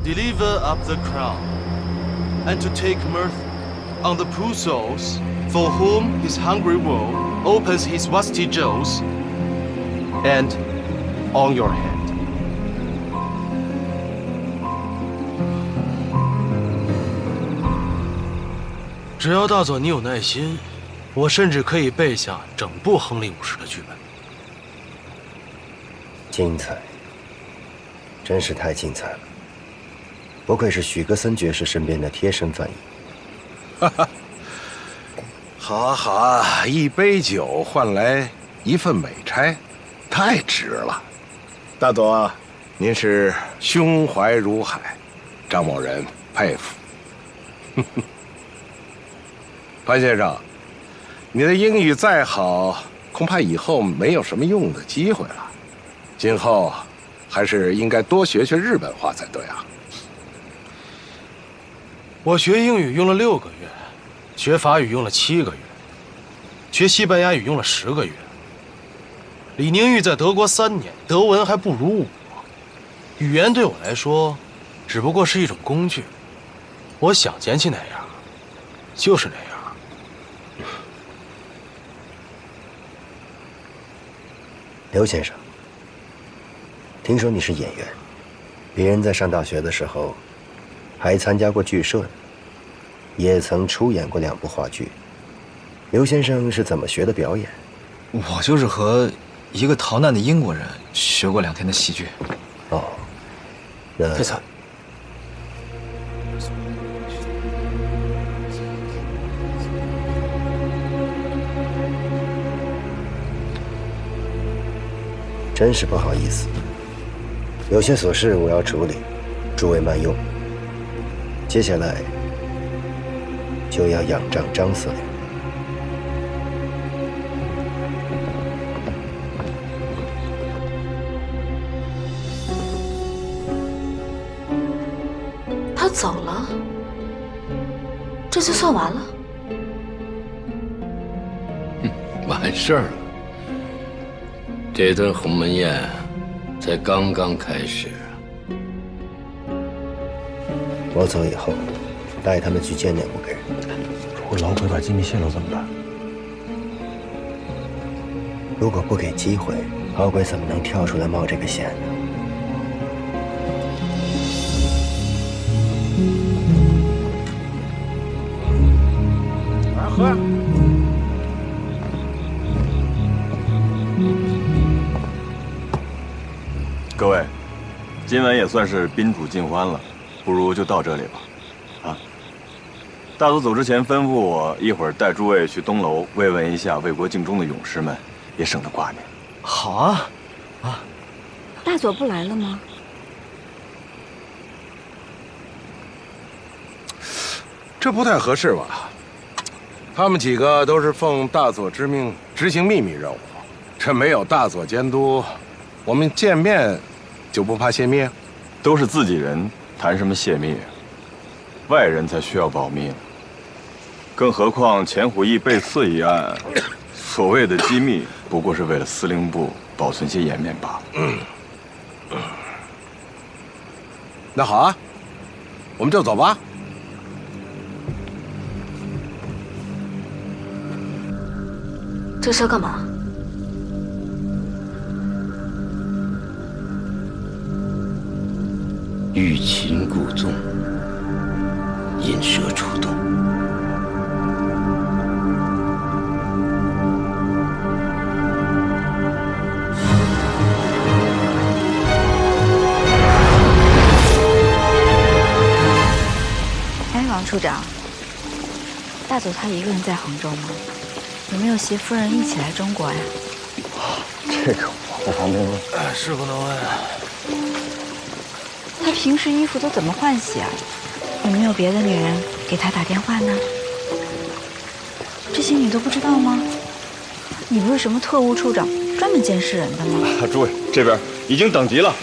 deliver up the crown, and to take mirth on the poor souls for whom his hungry world opens his rusty jaws, and on your head. 只要大佐你有耐心，我甚至可以背下整部《亨利五世》的剧本。精彩，真是太精彩了！不愧是许格森爵士身边的贴身翻译。哈哈，好啊好啊，一杯酒换来一份美差，太值了。大佐，您是胸怀如海，张某人佩服。潘先生，你的英语再好，恐怕以后没有什么用的机会了。今后还是应该多学学日本话才对啊。我学英语用了6个月，学法语用了7个月，学西班牙语用了10个月。李宁玉在德国3年，德文还不如我。语言对我来说，只不过是一种工具。我想捡起哪样，就是哪样。刘先生，听说你是演员，别人在上大学的时候，还参加过剧社呢，也曾出演过2部话剧。刘先生是怎么学的表演？我就是和一个逃难的英国人学过2天的戏剧。哦，那太惨。真是不好意思，有些琐事我要处理，诸位慢用。接下来就要仰仗张司令。他走了，这就算完了？完事儿了。这顿鸿门宴才刚刚开始。我走以后，带他们去见见我给人。如果老鬼把机密泄露怎么办？如果不给机会，老鬼怎么能跳出来冒这个险呢？来喝。各位，今晚也算是宾主尽欢了，不如就到这里吧。啊，大佐走之前吩咐我一会儿带诸位去东楼慰问一下为国尽忠的勇士们，也省得挂念。好啊，啊，大佐不来了吗？这不太合适吧？他们几个都是奉大佐之命执行秘密任务，这没有大佐监督，我们见面就不怕泄密？都是自己人，谈什么泄密？外人才需要保密，更何况钱虎义被刺一案，所谓的机密不过是为了司令部保存些颜面罢了。那好啊，我们就走吧。这是要干嘛？欲擒故纵，引蛇出洞。哎，王处长，大佐他一个人在杭州吗？有没有携夫人一起来中国呀？这个我不方便问。是不能问。他平时衣服都怎么换洗啊？有没有别的女人给他打电话呢？这些你都不知道吗？你不是什么特务处长，专门监视人的吗？诸位，这边已经等急了，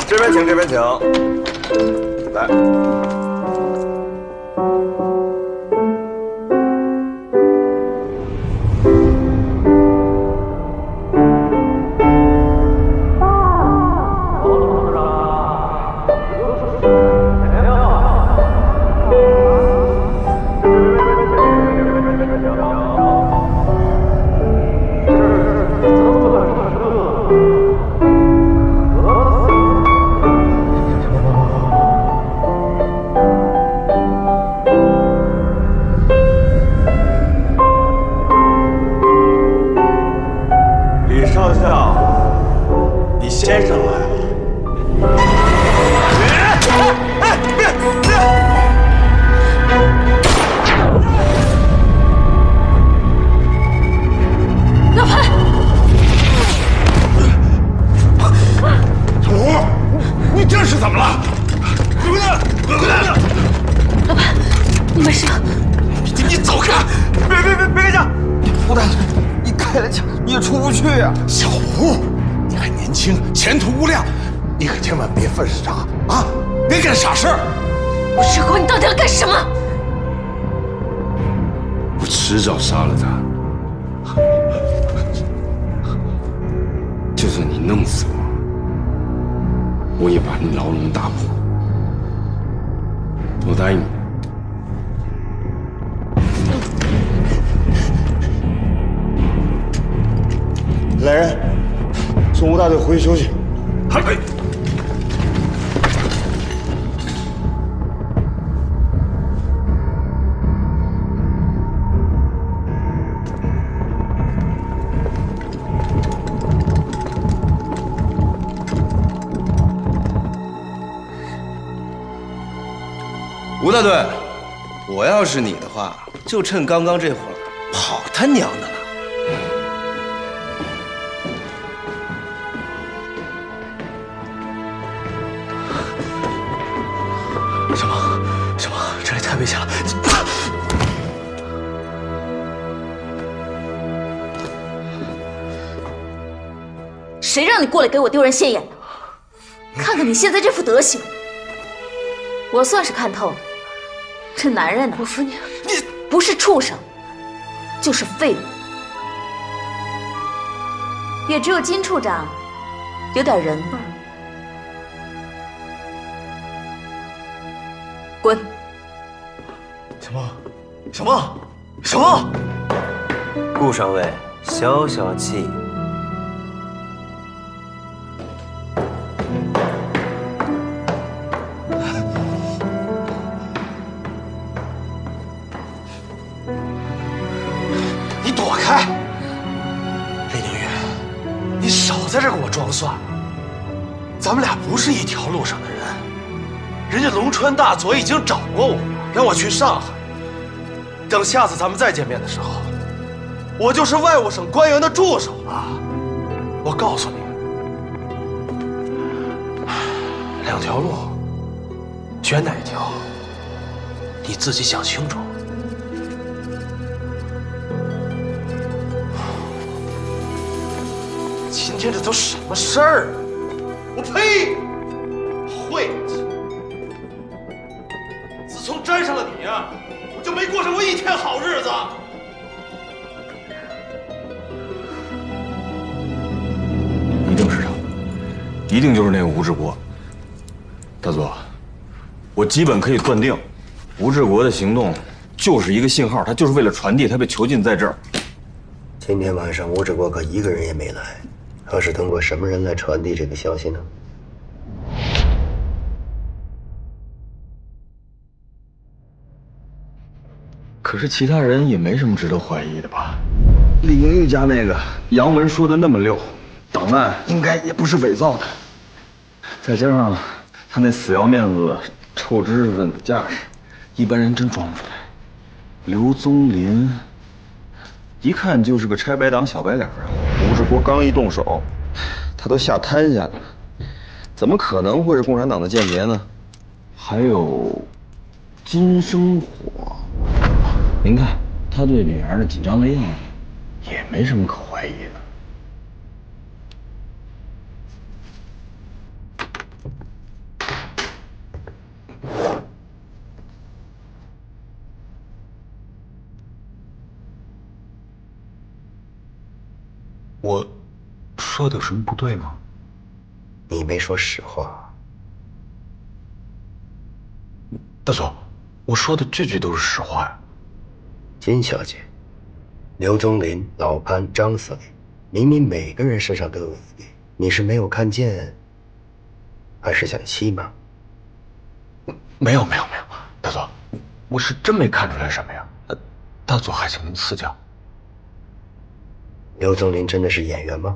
这边请，这边请，来。清，前途无量，你可千万别犯傻啊！别干傻事儿。吴志国，你到底要干什么？我迟早杀了他。就算你弄死我，我也把你牢笼打破。我答应你。来人，送吴大队回去休息。嗨！吴大队，我要是你的话，就趁刚刚这会儿跑他娘的了！小梦，这里太危险了！谁让你过来给我丢人现眼的？看看你现在这副德行，我算是看透了。这男人呢，我服你，不是畜生，就是废物。也只有金处长有点人味儿。滚！小梦，顾上尉，消消气。你躲开！李宁玉，你少在这给我装蒜！咱们俩不是一条路上的人。人家龙川大佐已经找过我，让我去上海。等下次咱们再见面的时候，我就是外务省官员的助手了。我告诉你，两条路，选哪一条，你自己想清楚。今天这都什么事儿啊！我呸！晦气！自从沾上了你呀，我就没过上过一天好日子。一定是他，一定就是那个吴志国。大佐，我基本可以断定，吴志国的行动就是一个信号，他就是为了传递他被囚禁在这儿。今天晚上吴志国可一个人也没来，他是通过什么人来传递这个消息呢？可是其他人也没什么值得怀疑的吧？李宁玉家那个杨文说的那么溜，档案应该也不是伪造的。再加上他那死要面子、臭知识分子架势，一般人真装不出来。刘宗林一看就是个拆白党小白脸啊！吴志国刚一动手，他都吓瘫下了，怎么可能会是共产党的间谍呢？还有金生火。您看他对女儿的紧张的样子，也没什么可怀疑的。我说的有什么不对吗？你没说实话。大佐，我说的句句都是实话呀。金小姐，刘宗林、老潘、张司令，明明每个人身上都有伏笔，你是没有看见，还是想吸吗？没有，大佐，我是真没看出来什么呀。大佐还请您赐教。刘宗林真的是演员吗？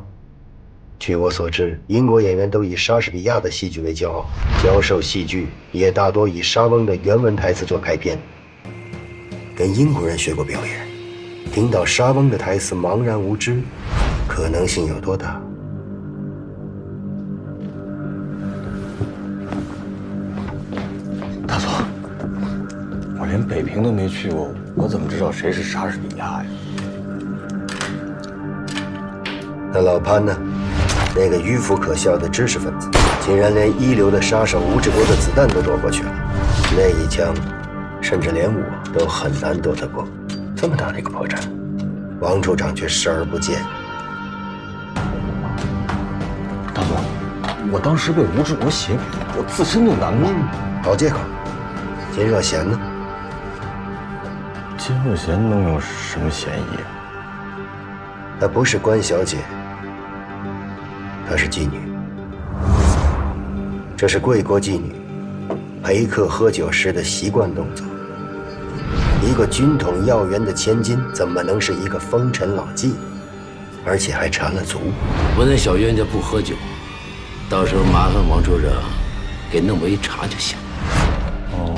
据我所知，英国演员都以莎士比亚的戏剧为骄傲，教授戏剧也大多以莎翁的原文台词做开篇。跟英国人学过表演，听到莎翁的台词茫然无知，可能性有多大？大佐，我连北平都没去过，我怎么知道谁是莎士比亚呀？那老潘呢？那个迂腐可笑的知识分子，竟然连一流的杀手吴志国的子弹都躲过去了。那一枪，甚至连我都很难躲得过。这么大的一个破绽，王处长却视而不见。大哥，我当时被吴志国胁迫，我自身就难过。好借口。金若娴呢？金若娴能有什么嫌疑啊？她不是关小姐，她是妓女。这是贵国妓女陪客喝酒时的习惯动作。一个军统要员的千金，怎么能是一个风尘老妓？而且还缠了足。我那小冤家不喝酒，到时候麻烦王处长给弄杯茶就行。哦，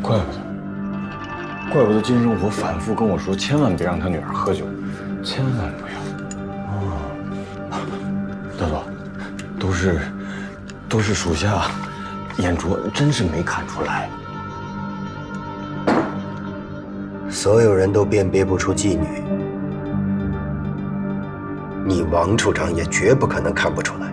怪不得金生活反复跟我说，千万别让他女儿喝酒，千万不要。哦，大佐，都是属下眼拙，真是没看出来。所有人都辨别不出妓女，你王处长也绝不可能看不出来。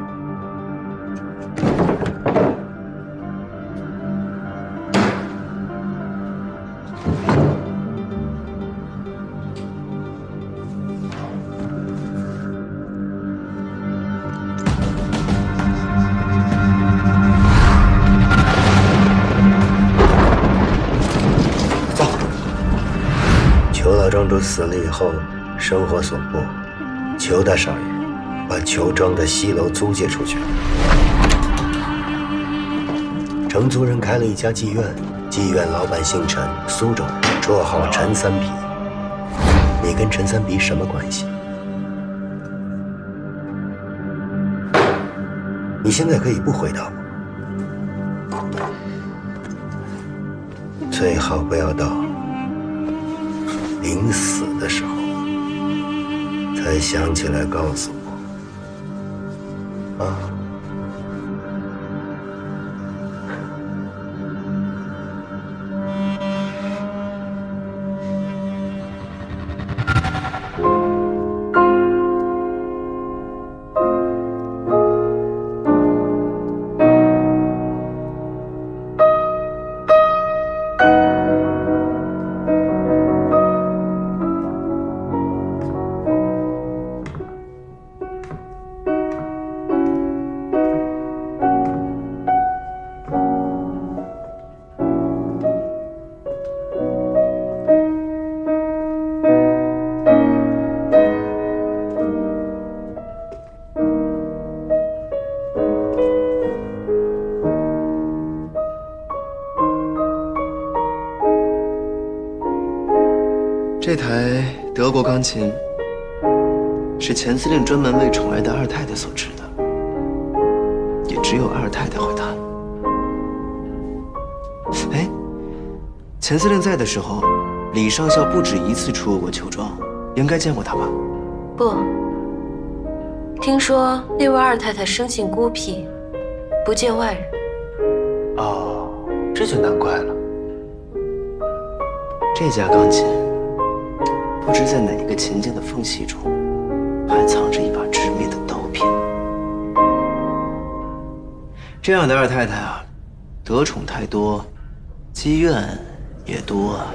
裘老庄主死了以后，生活所迫，裘大少爷把裘庄的西楼租借出去了。承租人开了一家妓院，妓院老板姓陈，苏州人，绰号陈三皮。你跟陈三皮什么关系？你现在可以不回答我，最好不要到临死的时候才想起来告诉我，啊。这台德国钢琴是钱司令专门为宠爱的二太太所制的，也只有二太太会弹。哎，钱司令在的时候，李上校不止一次出入过裘庄，应该见过他吧？不，听说那位二太太生性孤僻，不见外人。哦，这就难怪了。这架钢琴。不知在哪个琴键的缝隙中，还藏着一把致命的刀片。这样的二太太啊，得宠太多，积怨也多啊。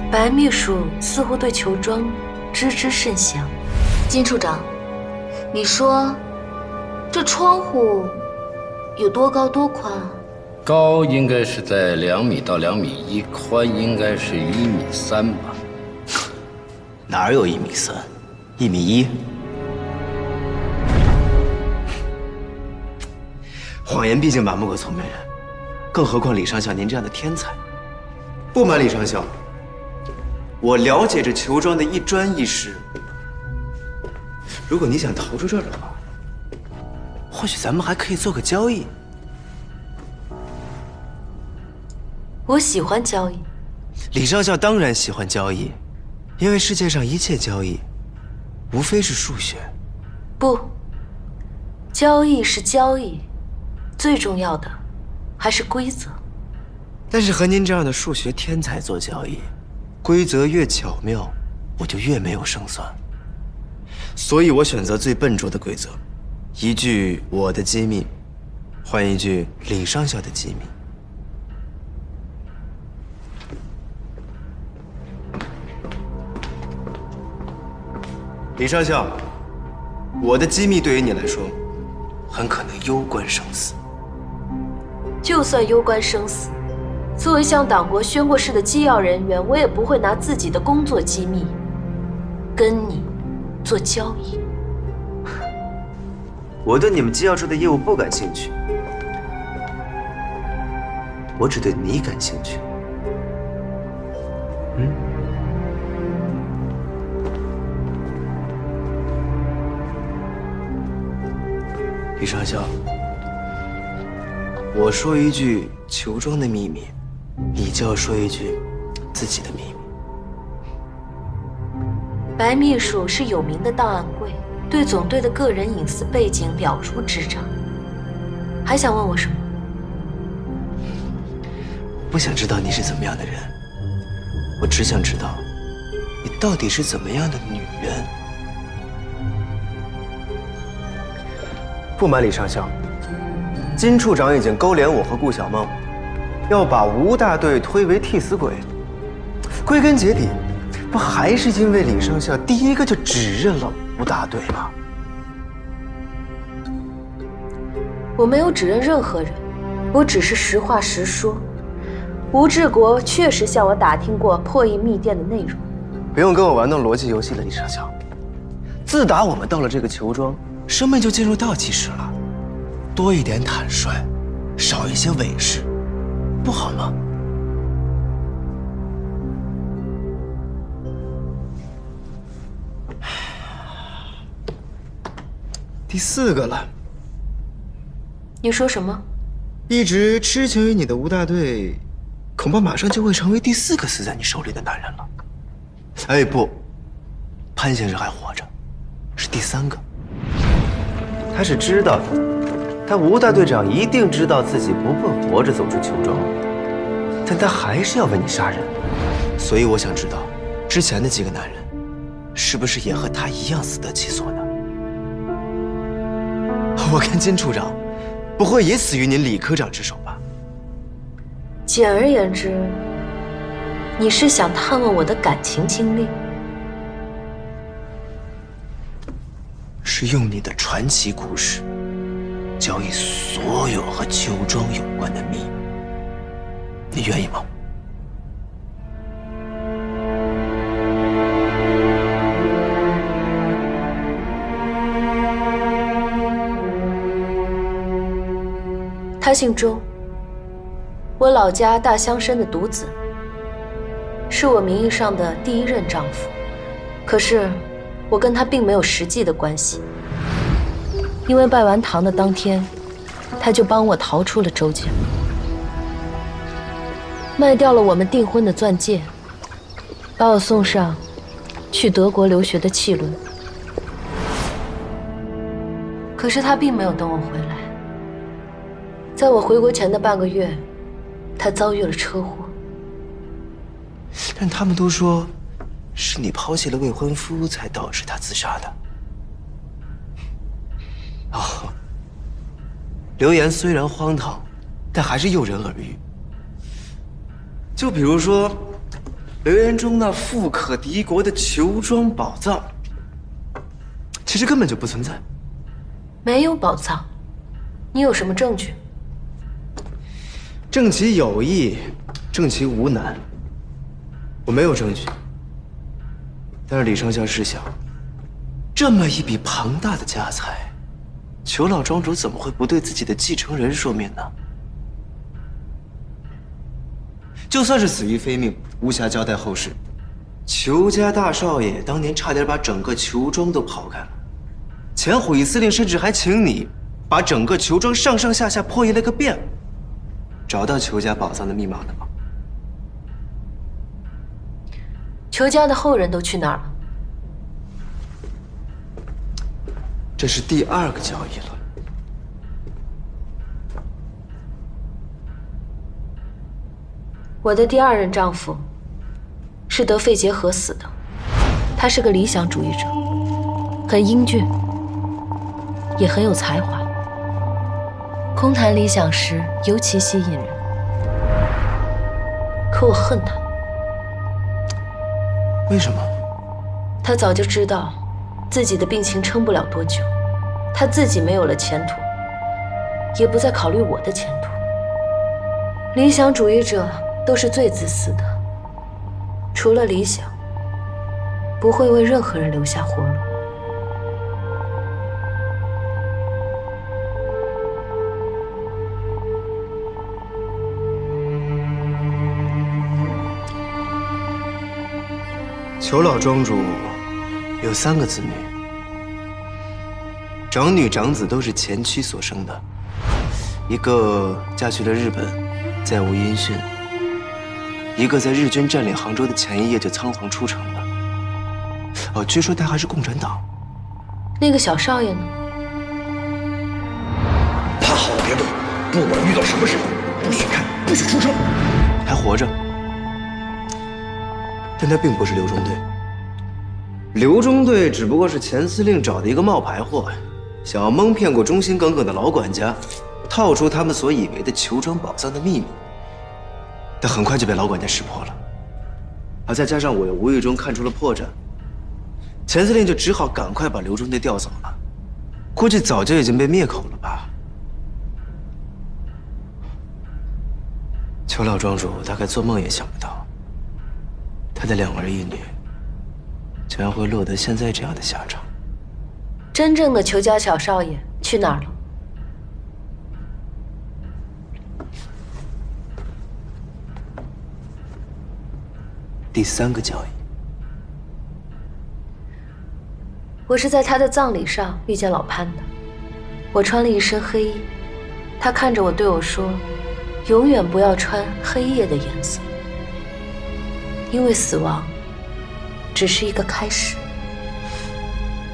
白秘书似乎对裘庄知之甚详。金处长，你说这窗户有多高多宽啊？高应该是在2米到2.1米，宽应该是1.3米吧？哪有1.3米，1.1米？谎言毕竟瞒不过聪明人，更何况李上校您这样的天才。不瞒李上校，我了解这裘庄的一砖一石。如果你想逃出这儿的话，或许咱们还可以做个交易。我喜欢交易。李上校当然喜欢交易，因为世界上一切交易，无非是数学。不，交易是交易，最重要的还是规则。但是和您这样的数学天才做交易，规则越巧妙，我就越没有胜算。所以我选择最笨拙的规则，一句我的机密，换一句李上校的机密。李上校，我的机密对于你来说，很可能攸关生死。就算攸关生死，作为向党国宣过誓的机要人员，我也不会拿自己的工作机密跟你做交易。我对你们机要处的业务不感兴趣，我只对你感兴趣。李上校，我说一句裘庄的秘密，你就要说一句自己的秘密。白秘书是有名的档案柜，对总队的个人隐私背景了如指掌。还想问我什么？我不想知道你是怎么样的人，我只想知道你到底是怎么样的女人。不瞒李上校，金处长已经勾连我和顾小梦，要把吴大队推为替死鬼。归根结底，不还是因为李上校第一个就指认了吴大队吗？我没有指认任何人，我只是实话实说。吴志国确实向我打听过破译密电的内容。不用跟我玩弄逻辑游戏了，李上校。自打我们到了这个裘庄，生命就进入倒计时了。多一点坦率，少一些伪饰，不好吗？第4个了。你说什么？一直痴情于你的吴大队，恐怕马上就会成为第4个死在你手里的男人了。哎，不，潘先生还活着，是第3个。他是知道的，他吴大队长一定知道自己不会活着走出裘庄，但他还是要为你杀人。所以我想知道，之前的几个男人，是不是也和他一样死得其所呢？我看金处长不会也死于您李科长之手吧？简而言之，你是想探问我的感情经历？是用你的传奇故事交易所有和裘庄有关的秘密，你愿意吗？他姓周，我老家大乡绅的独子，是我名义上的第1任丈夫。可是我跟他并没有实际的关系，因为拜完堂的当天，他就帮我逃出了周家，卖掉了我们订婚的钻戒，把我送上去德国留学的汽轮。可是他并没有等我回来，在我回国前的半个月，他遭遇了车祸。但他们都说，是你抛弃了未婚夫，才导致他自杀的。哦，流言虽然荒唐，但还是诱人耳语。就比如说，流言中那富可敌国的裘庄宝藏，其实根本就不存在。没有宝藏，你有什么证据？证其有意，证其无难。我没有证据，但是李上校试想，这么一笔庞大的家财，裘老庄主怎么会不对自己的继承人说明呢？就算是死于非命，无暇交代后事，裘家大少爷当年差点把整个裘庄都刨开了，前虎翼司令甚至还请你把整个裘庄上上下下破译了个遍。找到裘家宝藏的密码了吗？裘家的后人都去哪儿了？这是第2个交易了。我的第2任丈夫是得肺结核死的，他是个理想主义者，很英俊，也很有才华。空谈理想时尤其吸引人，可我恨他。为什么？他早就知道自己的病情撑不了多久，他自己没有了前途，也不再考虑我的前途。理想主义者都是最自私的，除了理想，不会为任何人留下活路。裘老庄主有3个子女，长女长子都是前妻所生的，一个嫁去了日本，再无音讯；一个在日军占领杭州的前一夜就仓皇出城了。哦，据说他还是共产党。那个小少爷呢？他好了别动，不管遇到什么事，不许看，不许出声。还活着。但他并不是刘中队，刘中队只不过是前司令找的一个冒牌货，想要蒙骗过忠心耿耿的老管家，套出他们所以为的裘庄宝藏的秘密。但很快就被老管家识破了，而再加上我又无意中看出了破绽，前司令就只好赶快把刘中队调走了，估计早就已经被灭口了吧。裘老庄主大概做梦也想不到，他的2儿1女竟然会落得现在这样的下场。真正的裘家小少爷去哪儿了？第3个交易，我是在他的葬礼上遇见老潘的。我穿了一身黑衣，他看着我对我说：“永远不要穿黑夜的颜色，因为死亡只是一个开始。”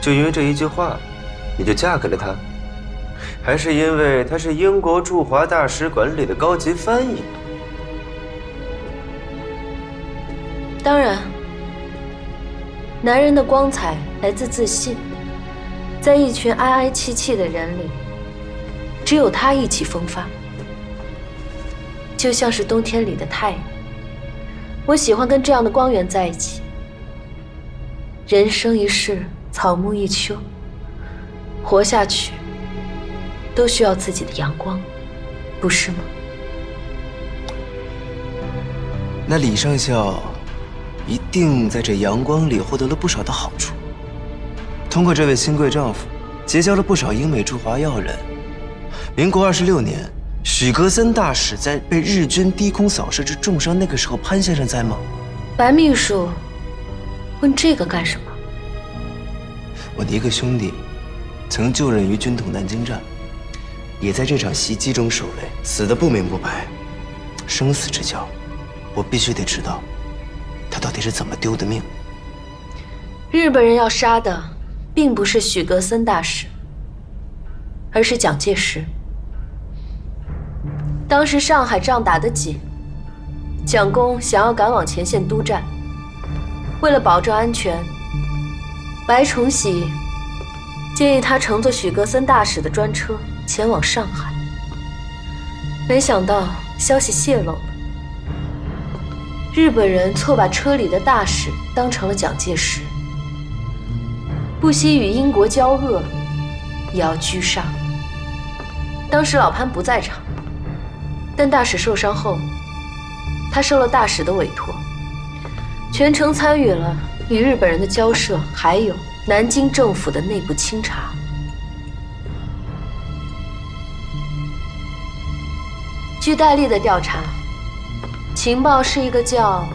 就因为这一句话，你就嫁给了他？还是因为他是英国驻华大使馆里的高级翻译？当然，男人的光彩来自自信，在一群哀哀戚戚的人里，只有他意气风发，就像是冬天里的太阳。我喜欢跟这样的光源在一起。人生一世，草木一秋，活下去都需要自己的阳光，不是吗？那李上校一定在这阳光里获得了不少的好处，通过这位新贵丈夫，结交了不少英美驻华要人。民国26年，许格森大使在被日军低空扫射致重伤，那个时候潘先生在吗？白秘书问这个干什么？我的一个兄弟，曾就任于军统南京站，也在这场袭击中受累，死得不明不白，生死之交，我必须得知道，他到底是怎么丢的命。日本人要杀的，并不是许格森大使，而是蒋介石。当时上海仗打得紧，蒋公想要赶往前线督战，为了保证安全，白崇禧建议他乘坐许格森大使的专车前往上海。没想到消息泄露了，日本人错把车里的大使当成了蒋介石，不惜与英国交恶，也要狙杀。当时老潘不在场，但大使受伤后，他受了大使的委托，全程参与了与日本人的交涉，还有南京政府的内部清查。据戴笠的调查，情报是一个叫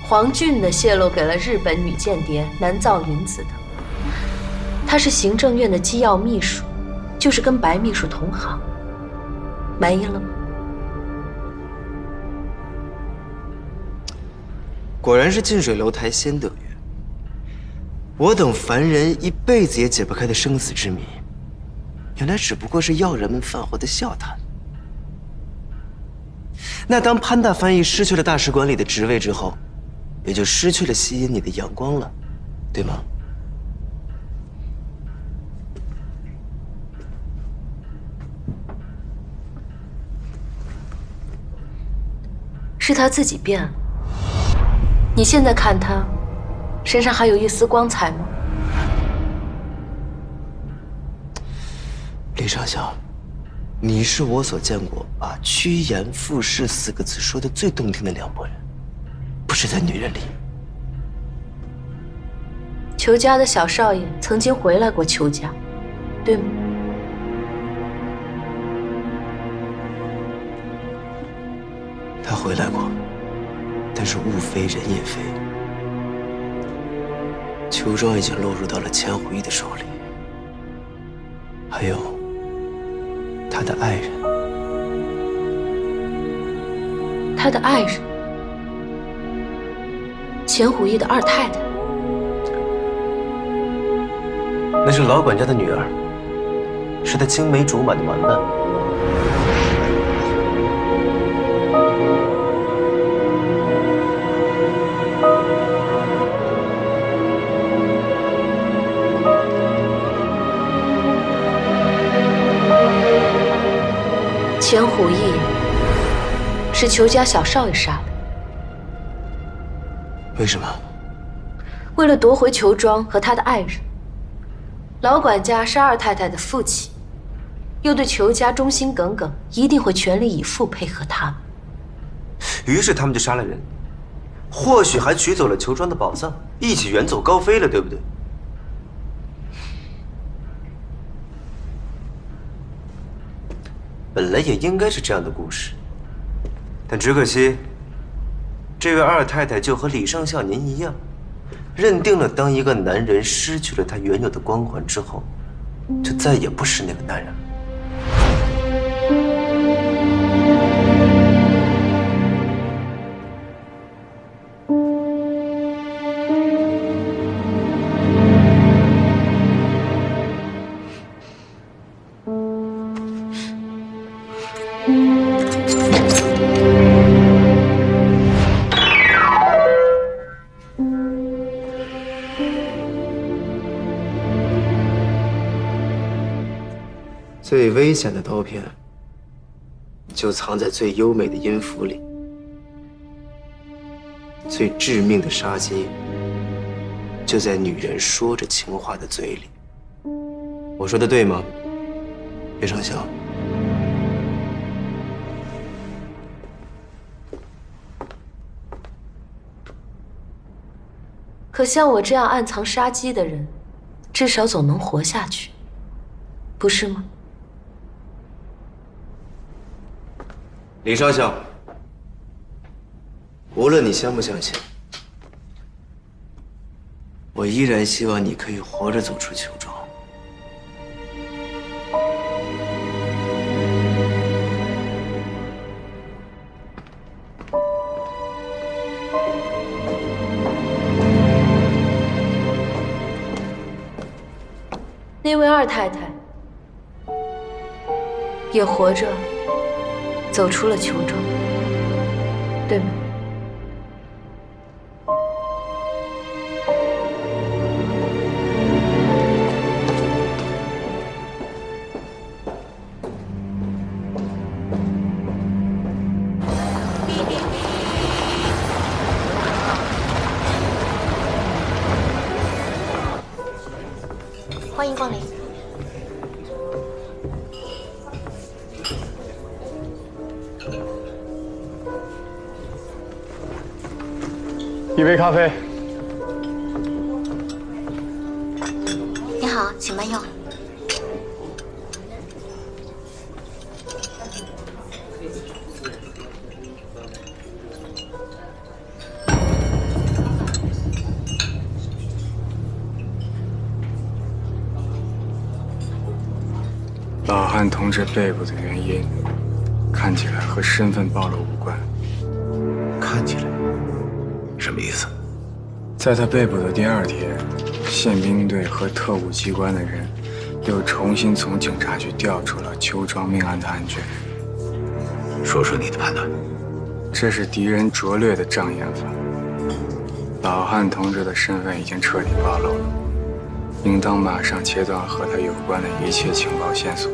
黄俊的泄露给了日本女间谍南藏云子的。他是行政院的机要秘书，就是跟白秘书同行。满意了吗？果然是近水楼台先得月。我等凡人一辈子也解不开的生死之谜，原来只不过是要人们饭后的笑谈。那当潘大翻译失去了大使馆里的职位之后，也就失去了吸引你的阳光了，对吗？是他自己变了。你现在看他，身上还有一丝光彩吗？李尚香，你是我所见过把趋炎附势4个字说的最动听的两拨人，不是在女人里。裘家的小少爷曾经回来过裘家，对吗？他回来过，但是物非人也非。裘庄已经落入到了钱虎义的手里，还有他的爱人。他的爱人，钱虎义的二太太。那是老管家的女儿，是他青梅竹马的玩伴。钱虎义是裘家小少爷杀的。为什么？为了夺回裘庄和他的爱人。老管家是二太太的父亲，又对裘家忠心耿耿，一定会全力以赴配合他们。于是他们就杀了人，或许还取走了裘庄的宝藏，一起远走高飞了，对不对？本来也应该是这样的故事，但只可惜，这位二太太就和李上校您一样，认定了当一个男人失去了他原有的光环之后，就再也不是那个男人了。最危险的刀片，就藏在最优美的音符里；最致命的杀机，就在女人说着情话的嘴里。我说的对吗，叶尚香？可像我这样暗藏杀机的人，至少总能活下去，不是吗？李少校，无论你相不相信，我依然希望你可以活着走出裘庄。那位二太太也活着走出了裘庄，对吗？欢迎光临。一杯咖啡。你好，请慢用。老汉同志被捕的原因，看起来和身份暴露无关。看起来什么意思？在他被捕的第2天，宪兵队和特务机关的人又重新从警察局调出了邱庄命案的案卷。说说你的判断。这是敌人拙劣的障眼法。老汉同志的身份已经彻底暴露了，应当马上切断和他有关的一切情报线索。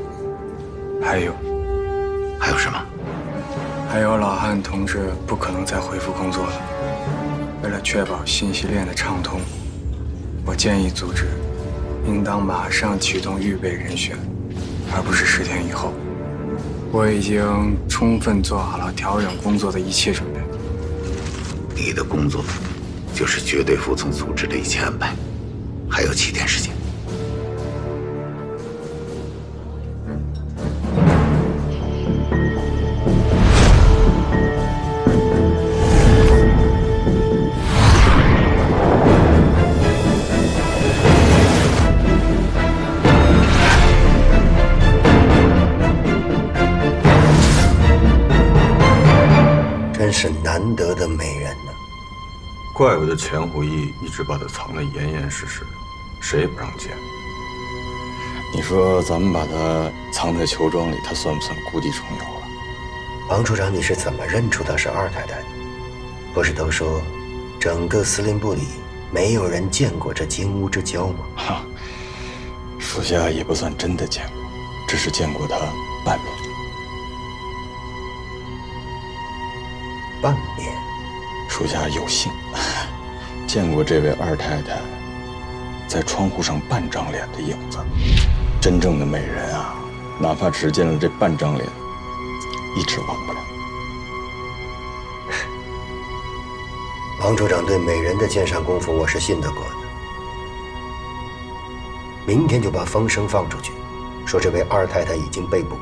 还有什么？还有老汉同志不可能再恢复工作了。为了确保信息链的畅通，我建议组织应当马上启动预备人选，而不是10天以后。我已经充分做好了调整工作的一切准备。你的工作就是绝对服从组织的一切安排，还有7天时间。真是难得的美人呢。怪不得钱虎义一直把他藏得严严实实，谁也不让见。你说咱们把他藏在邱庄里，他算不算故地重游了？王处长，你是怎么认出她是二太太的？不是都说整个司令部里没有人见过这金乌之交吗？哈，属下也不算真的见过，只是见过他半面。半面？属下有幸见过这位二太太在窗户上半张脸的影子。真正的美人啊，哪怕只见了这半张脸，一直忘不了。王处长对美人的鉴赏功夫，我是信得过的。明天就把风声放出去，说这位二太太已经被捕了。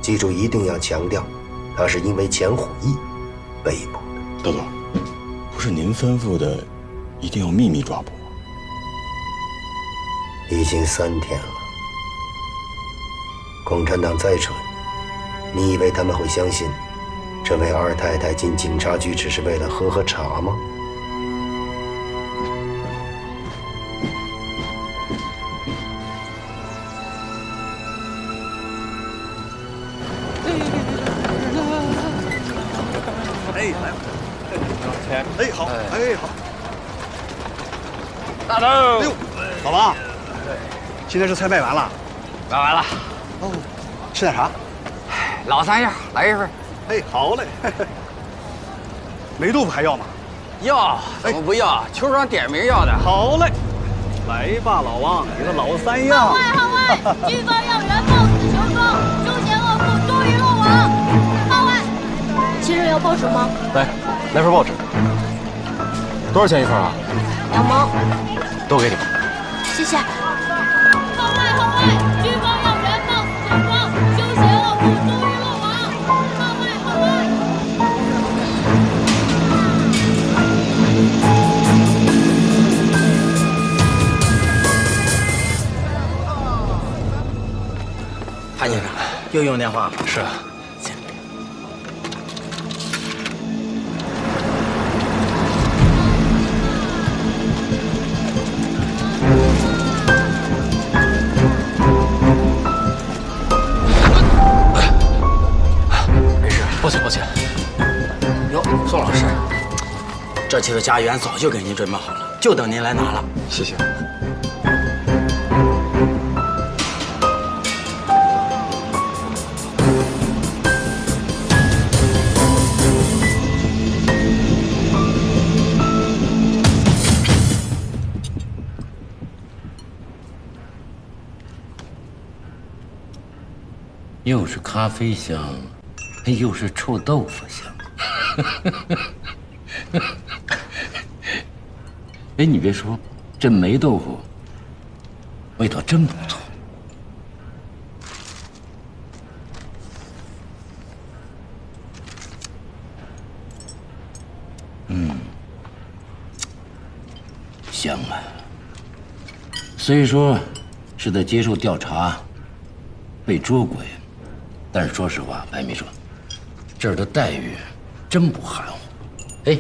记住，一定要强调，她是因为钱虎义被捕的。大佐，不是您吩咐的，一定要秘密抓捕吗？已经3天了。共产党再蠢，你以为他们会相信这位二太太进警察局只是为了喝茶吗？哎，好，哎，好。大头，哎呦，老王，现在是菜卖完了？卖完了。哦，吃点啥？老三样，来一份。哎，好嘞。霉豆腐还要吗？要，怎么不要？邱庄点名要的。好嘞，来吧，老王，你的老三样。号外！军方要人冒死求庄，凶险恶妇终于落网。号外！先生要报纸吗？来份报纸。多少钱一份啊2毛。都给你。谢谢。号外！军方要人冒死求庄，凶险恶妇终于落网。号外！潘先生，又用电话了？是啊。抱歉。哟，宋老师，这期的家园早就给您准备好了，就等您来拿了。谢谢。又是咖啡香。又是臭豆腐香，哎，你别说，这霉豆腐味道真不错。香啊！虽说是在接受调查，被捉鬼，但是说实话，白秘书。这儿的待遇真不含糊。哎，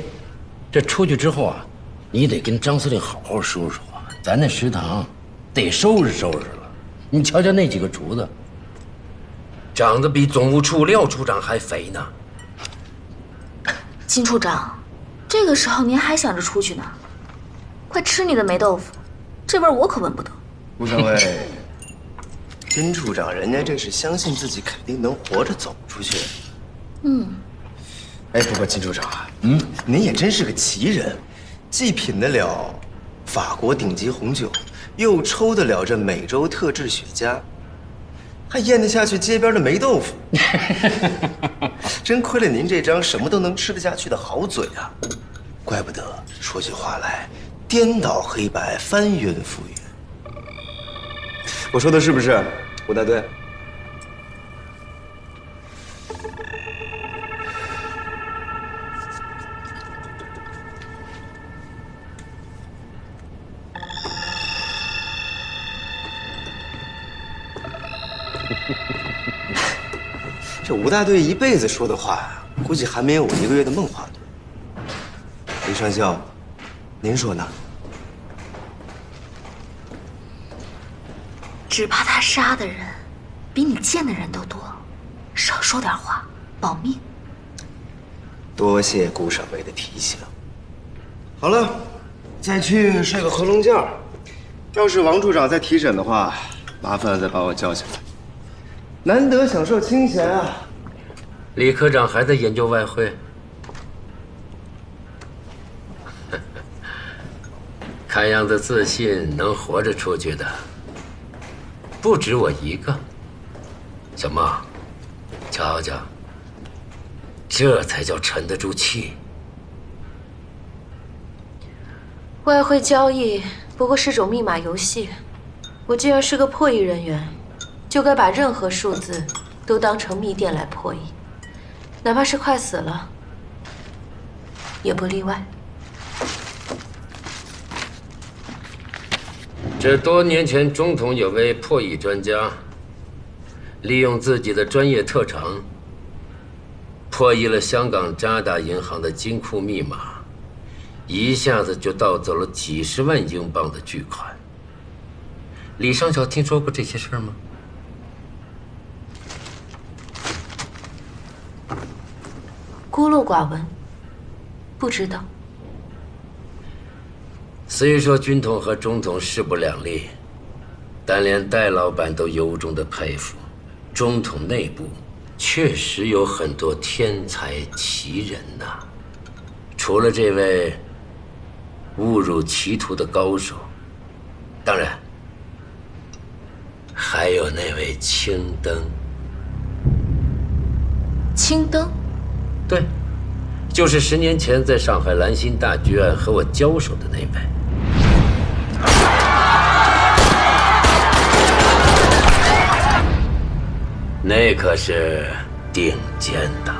这出去之后啊，你得跟张司令好好说说，咱那食堂得收拾收拾了。你瞧瞧那几个厨子，长得比总务处廖处长还肥呢。金处长，这个时候您还想着出去呢？快吃你的霉豆腐，这味儿我可闻不得。无所谓，金处长人家这是相信自己肯定能活着走出去。哎，不过金处长啊，您也真是个奇人，既品得了法国顶级红酒，又抽得了这美洲特制雪茄，还咽得下去街边的霉豆腐。真亏了您这张什么都能吃得下去的好嘴啊！怪不得说起话来颠倒黑白，翻云覆雨。我说的是不是，吴大队？这吴大队一辈子说的话，估计还没有我1个月的梦话多。李上校，您说呢？只怕他杀的人比你见的人都多，少说点话，保命。多谢顾省委的提醒。好了，再去睡个合笼觉。要是王处长再提审的话，麻烦了再把我叫起来。难得享受清闲啊！李科长还在研究外汇，看样子自信能活着出去的不止我一个。小孟，瞧瞧，这才叫沉得住气。外汇交易不过是种密码游戏，我既然是个破译人员，就该把任何数字都当成密电来破译，哪怕是快死了，也不例外。这多年前，中统有位破译专家，利用自己的专业特长，破译了香港渣打银行的金库密码，一下子就盗走了几十万英镑的巨款。李上校听说过这些事儿吗？孤陋寡闻，不知道。虽说军统和中统势不两立，但连戴老板都由衷的佩服，中统内部确实有很多天才奇人呐。除了这位误入歧途的高手，当然还有那位青灯。青灯？对，就是10年前在上海兰心大剧院和我交手的那位。那可是顶尖的。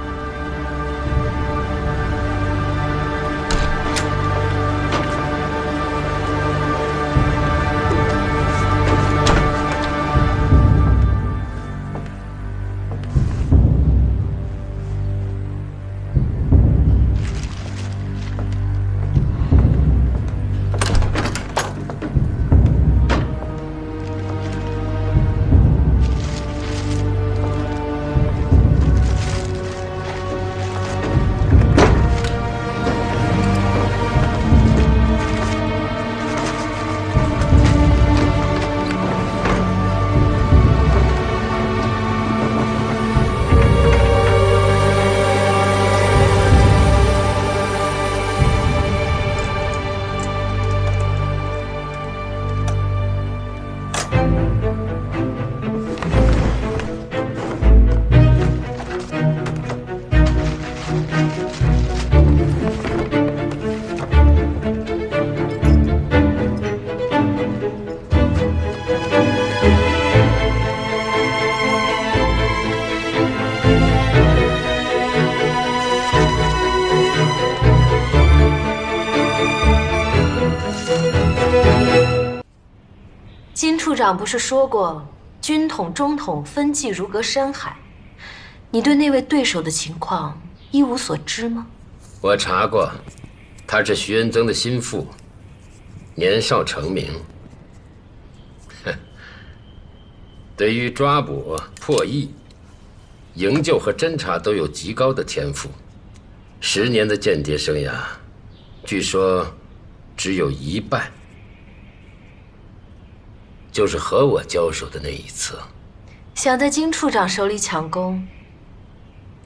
处长不是说过，军统、中统分际如隔山海？你对那位对手的情况一无所知吗？我查过，她是徐恩曾的心腹，年少成名，对于抓捕、破译、营救和侦查都有极高的天赋。10年的间谍生涯，据说只有一败，就是和我交手的那一次。想在金处长手里抢功，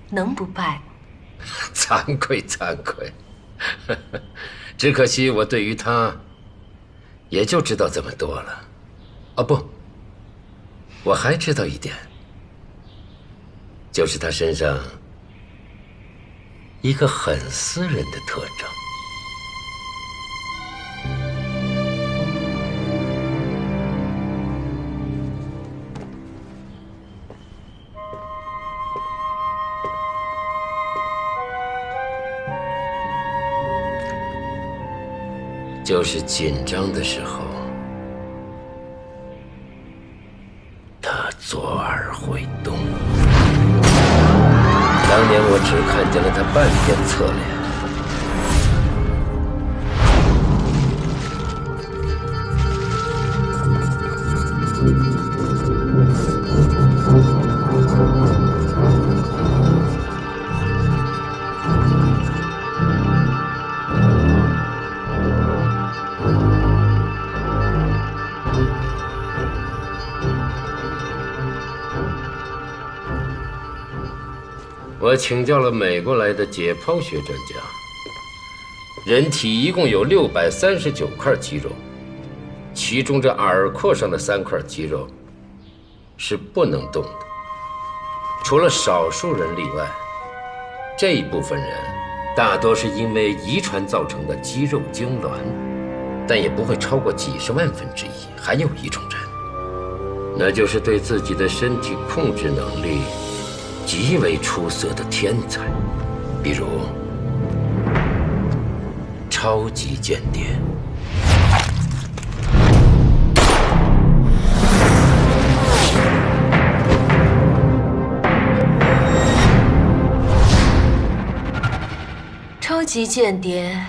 能不败吗？惭愧惭愧，只可惜我对于他也就知道这么多了。哦不，我还知道一点，就是他身上一个很私人的特征。就是紧张的时候，他左耳会动。当年我只看见了他半边侧脸。我请教了美国来的解剖学专家，人体一共有639块肌肉，其中这耳廓上的3块肌肉是不能动的，除了少数人例外。这一部分人大多是因为遗传造成的肌肉痉挛，但也不会超过几10万分之一。还有一种人，那就是对自己的身体控制能力极为出色的天才，比如超级间谍。超级间谍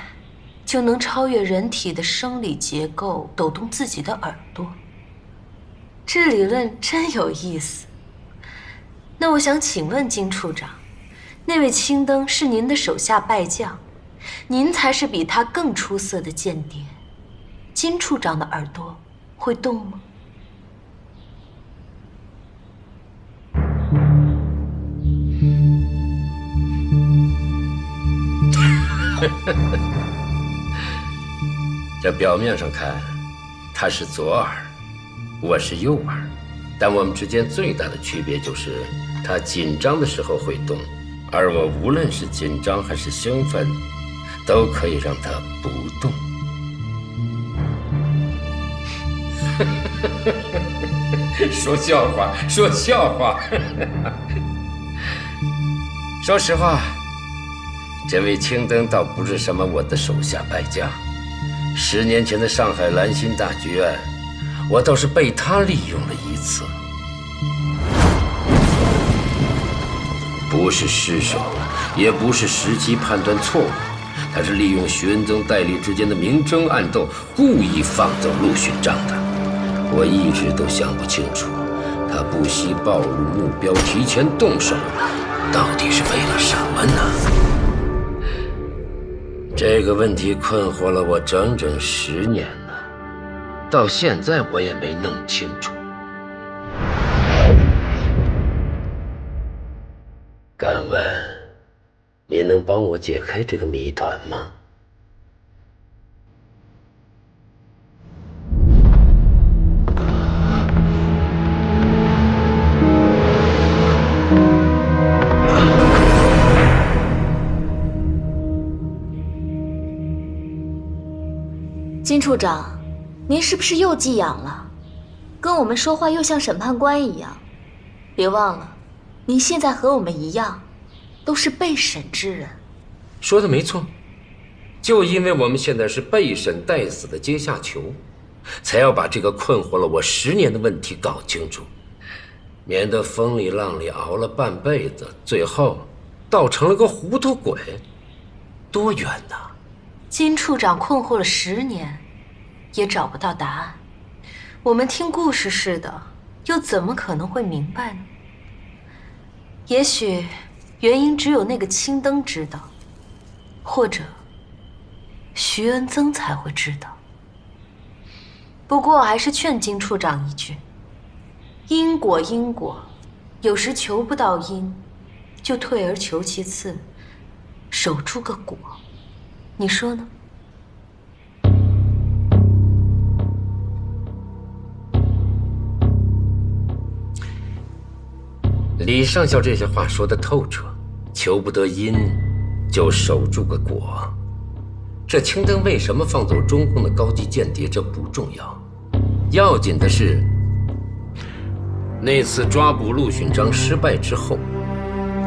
就能超越人体的生理结构，抖动自己的耳朵。这理论真有意思。那我想请问金处长，那位青灯是您的手下败将，您才是比他更出色的间谍。金处长的耳朵会动吗？这表面上看，他是左耳，我是右耳，但我们之间最大的区别就是，他紧张的时候会动，而我无论是紧张还是兴奋，都可以让他不动。说笑话，说笑话。说实话，这位青灯倒不是什么我的手下败将。10年前的上海兰心大剧院，我倒是被他利用了一次。不是失手，也不是时机判断错误，他是利用徐恩曾戴笠之间的明争暗斗，故意放走陆勋章的。我一直都想不清楚，他不惜暴露目标，提前动手，到底是为了什么呢？这个问题困惑了我整整10年了，到现在我也没弄清楚。敢问，你能帮我解开这个谜团吗？金处长，您是不是又寄养了？跟我们说话又像审判官一样。别忘了，您现在和我们一样，都是被审之人。说的没错，就因为我们现在是被审待死的阶下囚，才要把这个困惑了我10年的问题搞清楚，免得风里浪里熬了半辈子，最后倒成了个糊涂鬼，多冤呐！金处长困惑了10年，也找不到答案。我们听故事似的，又怎么可能会明白呢？也许原因只有那个青灯知道，或者徐恩曾才会知道。不过还是劝金处长一句：因果，有时求不到因，就退而求其次，守住个果。你说呢？李上校这些话说得透彻，求不得因，就守住个果。这青灯为什么放走中共的高级间谍，这不重要，要紧的是那次抓捕陆勋章失败之后，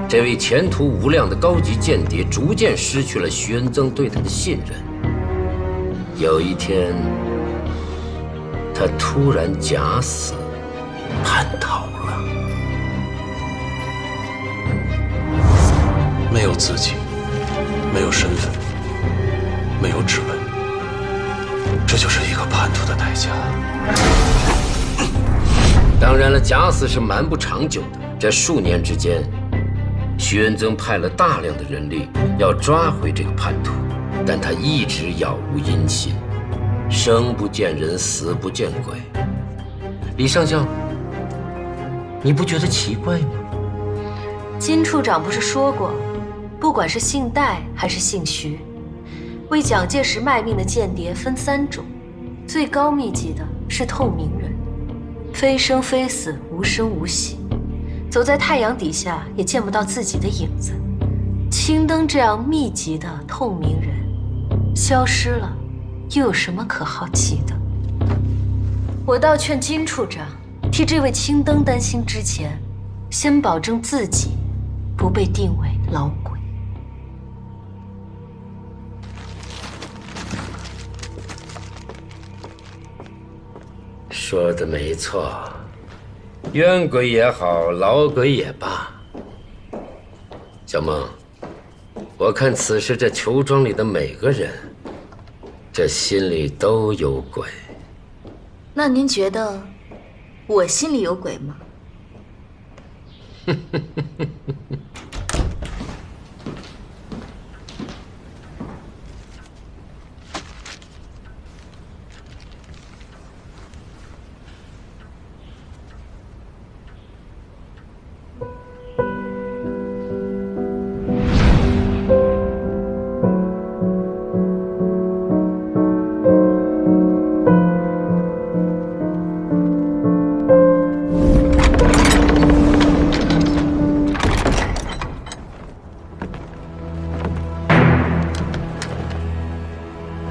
这位前途无量的高级间谍逐渐失去了徐恩曾对他的信任。有一天，他突然假死叛逃了。没有自己，没有身份，没有指纹，这就是一个叛徒的代价。当然了，假死是蛮不长久的。这数年之间，徐恩曾派了大量的人力要抓回这个叛徒，但他一直杳无音信，生不见人，死不见鬼。李上校，你不觉得奇怪吗？金处长不是说过，不管是姓戴还是姓徐，为蒋介石卖命的间谍分3种，最高密集的是透明人，非生非死，无声无息，走在太阳底下也见不到自己的影子。青灯这样密集的透明人消失了，又有什么可好奇的？我倒劝金处长替这位青灯担心之前，先保证自己不被定为老鬼。说的没错，冤鬼也好，老鬼也罢。小孟，我看此时这囚庄里的每个人，这心里都有鬼。那您觉得我心里有鬼吗？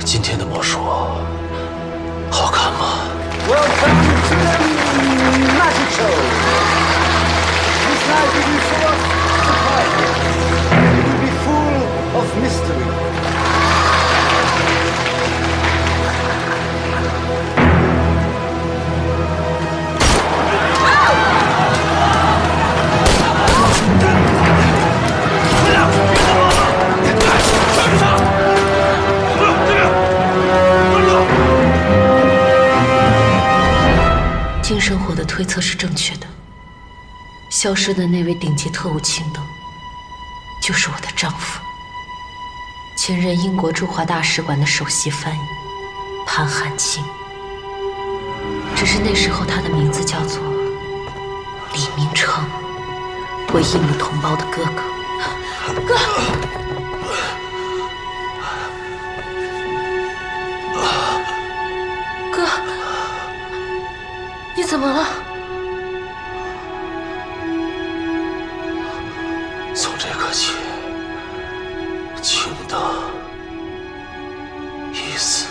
今天的魔术好看吗？ Welcome to the magic show. This night will be full of surprises. It will be full of mystery. Oh! 金生活的推测是正确的，消失的那位顶级特务青灯，就是我的丈夫，前任英国驻华大使馆的首席翻译潘汉卿。只是那时候他的名字叫做李明成，我异母同胞的哥哥。哥，哥，你怎么了？从这刻起，青灯已死。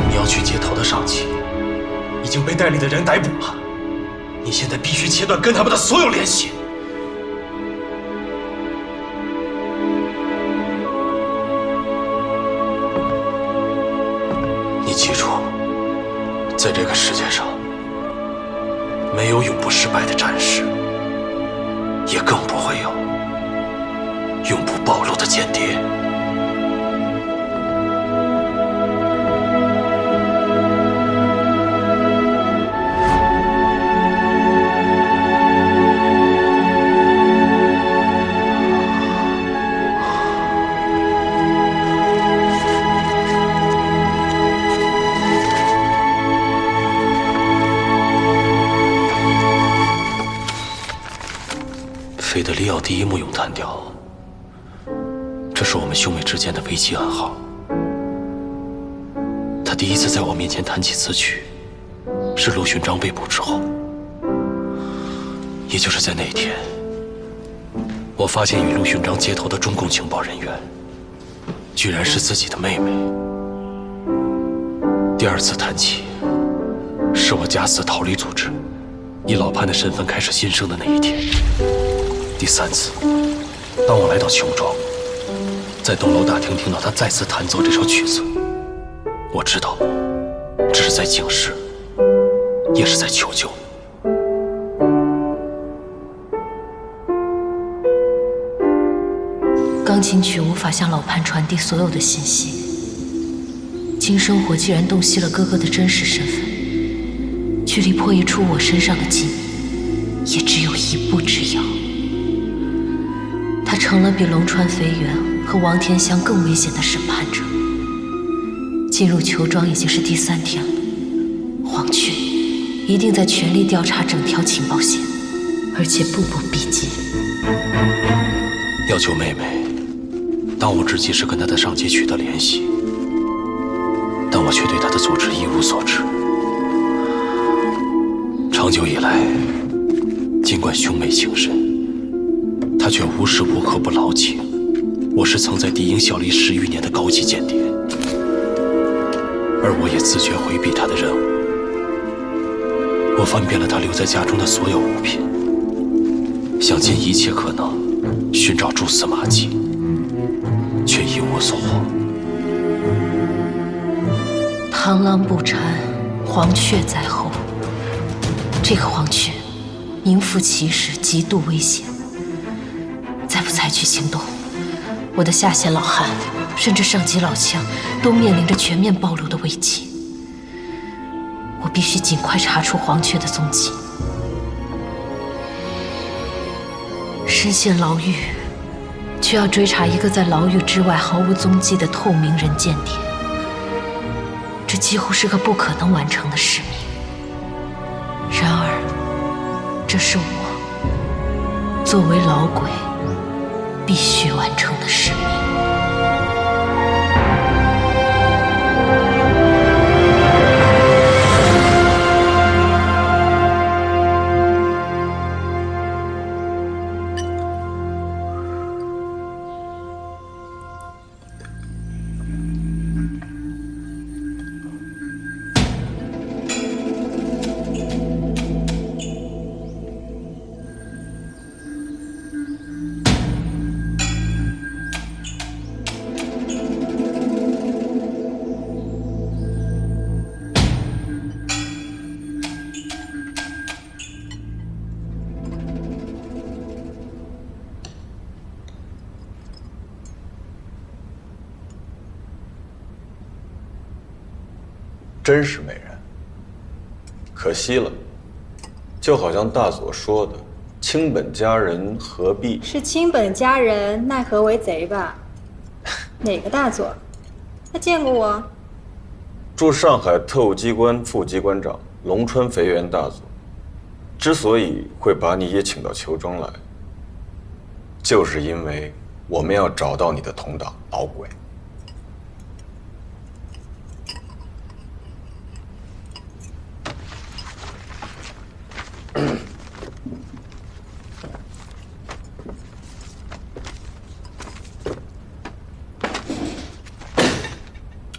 你要去接头的上级，已经被代理的人逮捕了。你现在必须切断跟他们的所有联系。在这个世界上，没有永不失败的战士，也更不会有永不暴露的间谍。费德里奥第一木咏弹调，这是我们兄妹之间的危机暗号。他第一次在我面前弹起此曲，是陆勋章被捕之后。也就是在那天，我发现与陆勋章接头的中共情报人员，居然是自己的妹妹。第二次弹起，是我假死逃离组织，以老潘的身份开始新生的那一天。第三次，当我来到邱庄，在东楼大厅听到他再次弹奏这首曲子，我知道，这是在警示，也是在求救。钢琴曲无法向老潘传递所有的信息。金生活既然洞悉了哥哥的真实身份，距离破译出我身上的机密，也只有一步之遥。他成了比龙川肥原和王天香更危险的审判者。进入裘庄已经是第3天了，黄雀一定在全力调查整条情报线，而且步步逼近。要救妹妹，当务之急是跟她的上级取得联系，但我却对她的组织一无所知。长久以来，尽管兄妹情深，他却无时无刻不牢记，我是曾在敌营效力10余年的高级间谍，而我也自觉回避他的任务。我翻遍了他留在家中的所有物品，想尽一切可能寻找蛛丝马迹，却一无所获。螳螂捕蝉，黄雀在后。这个黄雀名副其实，极度危险。再不采取行动，我的下线老汉，甚至上级老枪，都面临着全面暴露的危机。我必须尽快查出黄雀的踪迹。身陷牢狱，却要追查一个在牢狱之外毫无踪迹的透明人间谍，这几乎是个不可能完成的使命。然而，这是我作为老鬼必须完成的使命。真是美人，可惜了，就好像大佐说的，卿本佳人何必？是卿本佳人，奈何为贼吧？哪个大佐？他见过我？驻上海特务机关副机关长龙川肥原大佐，之所以会把你也请到裘庄来，就是因为我们要找到你的同党老鬼。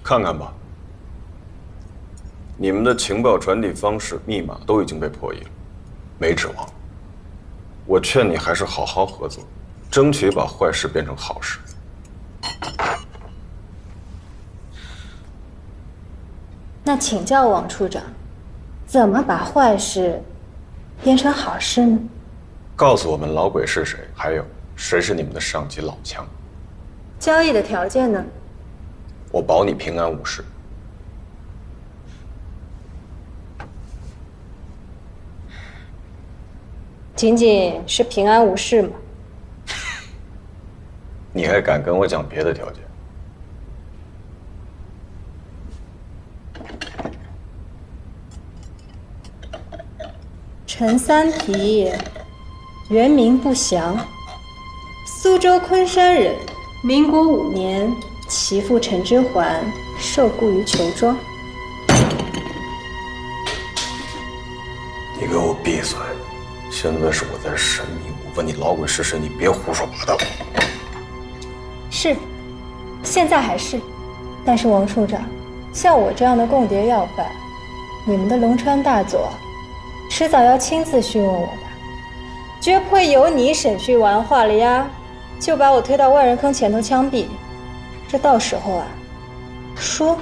看看吧，你们的情报传递方式、密码都已经被破译了，没指望。我劝你还是好好合作，争取把坏事变成好事。那请教王处长，怎么把坏事变成好事呢？告诉我们老鬼是谁，还有谁是你们的上级老强。交易的条件呢？我保你平安无事。仅仅是平安无事吗？你还敢跟我讲别的条件？陈三皮，原名不详，苏州昆山人。民国5年，其父陈之环受雇于裘庄。你给我闭嘴！现在是我在审你，我问你老鬼是谁，你别胡说八道。是，现在还是。但是王处长，像我这样的共谍要犯，你们的龙川大佐迟早要亲自讯问我的，绝不会由你审讯完话了呀，就把我推到万人坑前头枪毙。这到时候啊，说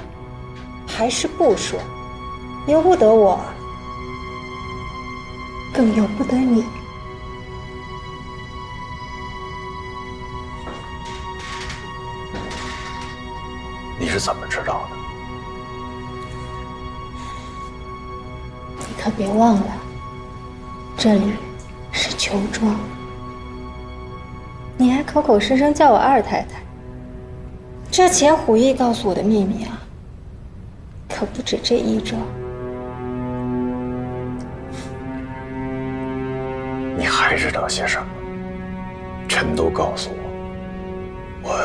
还是不说，由不得我，更由不得你。你是怎么知道的？你可别忘了，这里是裘庄。你还口口声声叫我二太太，这前虎翼告诉我的秘密啊，可不止这一桩。你还知道些什么？全都告诉我，我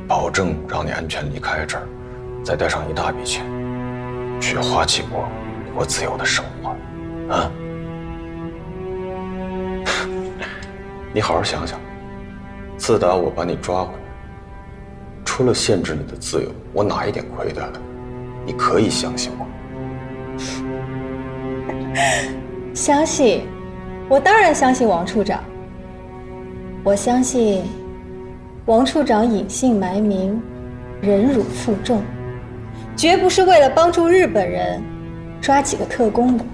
保证让你安全离开这儿，再带上一大笔钱，去花旗国过自由的生活。啊！你好好想想，自打我把你抓回来，除了限制你的自由，我哪一点亏待了你？你可以相信我。相信，我当然相信王处长。我相信王处长隐姓埋名，忍辱负重，绝不是为了帮助日本人抓几个特工的。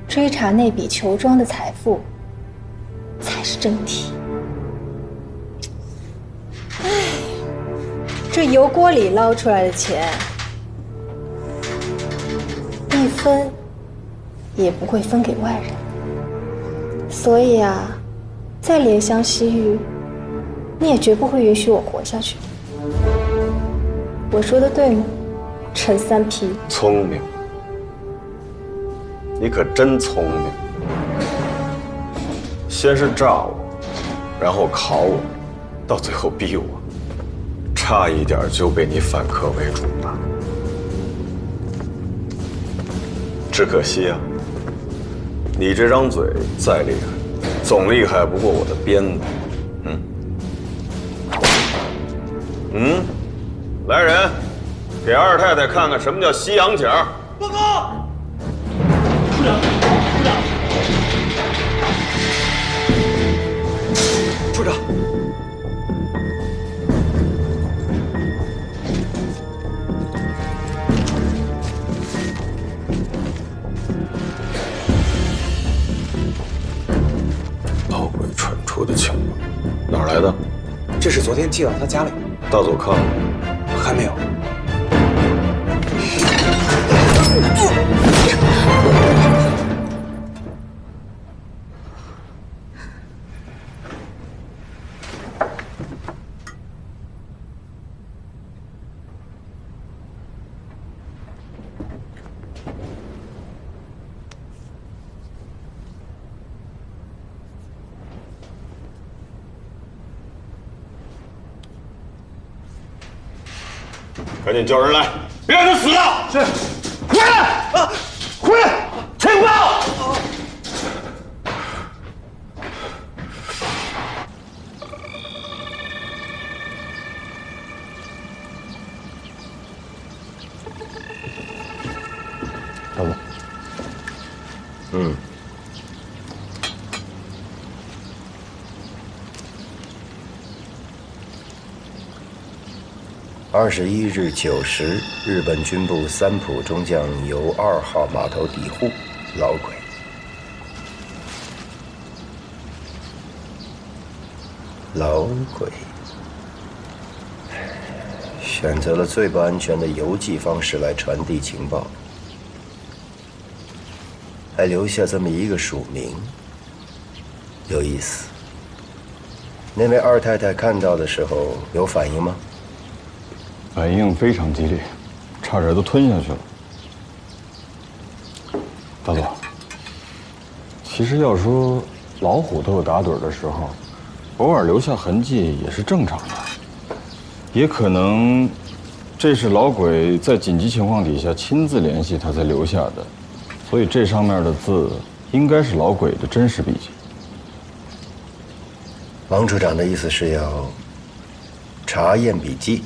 追查那笔裘庄的财富才是正题。唉，这油锅里捞出来的钱，一分也不会分给外人。所以啊，再怜香惜玉，你也绝不会允许我活下去。我说的对吗，陈三皮？聪明，你可真聪明。先是炸我，然后烤我，到最后逼我，差一点就被你反客为主了。只可惜啊，你这张嘴再厉害，总厉害不过我的鞭子。来人，给二太太看看什么叫西洋角。报告，处长，处长，老鬼蠢出的情报，哪儿来的？这是昨天寄到他家里的。大佐看了？还没有。赶紧叫人来，别让他死了！是，回来啊，回来，情报！等等。21日9时，日本军部三浦中将由2号码头抵沪，老鬼。老鬼选择了最不安全的邮寄方式来传递情报，还留下这么一个署名，有意思。那位二太太看到的时候有反应吗？反应非常激烈，差点都吞下去了。大佐，其实要说老虎都有打盹的时候，偶尔留下痕迹也是正常的。也可能，这是老鬼在紧急情况底下亲自联系他才留下的，所以这上面的字应该是老鬼的真实笔记。王处长的意思是要查验笔记。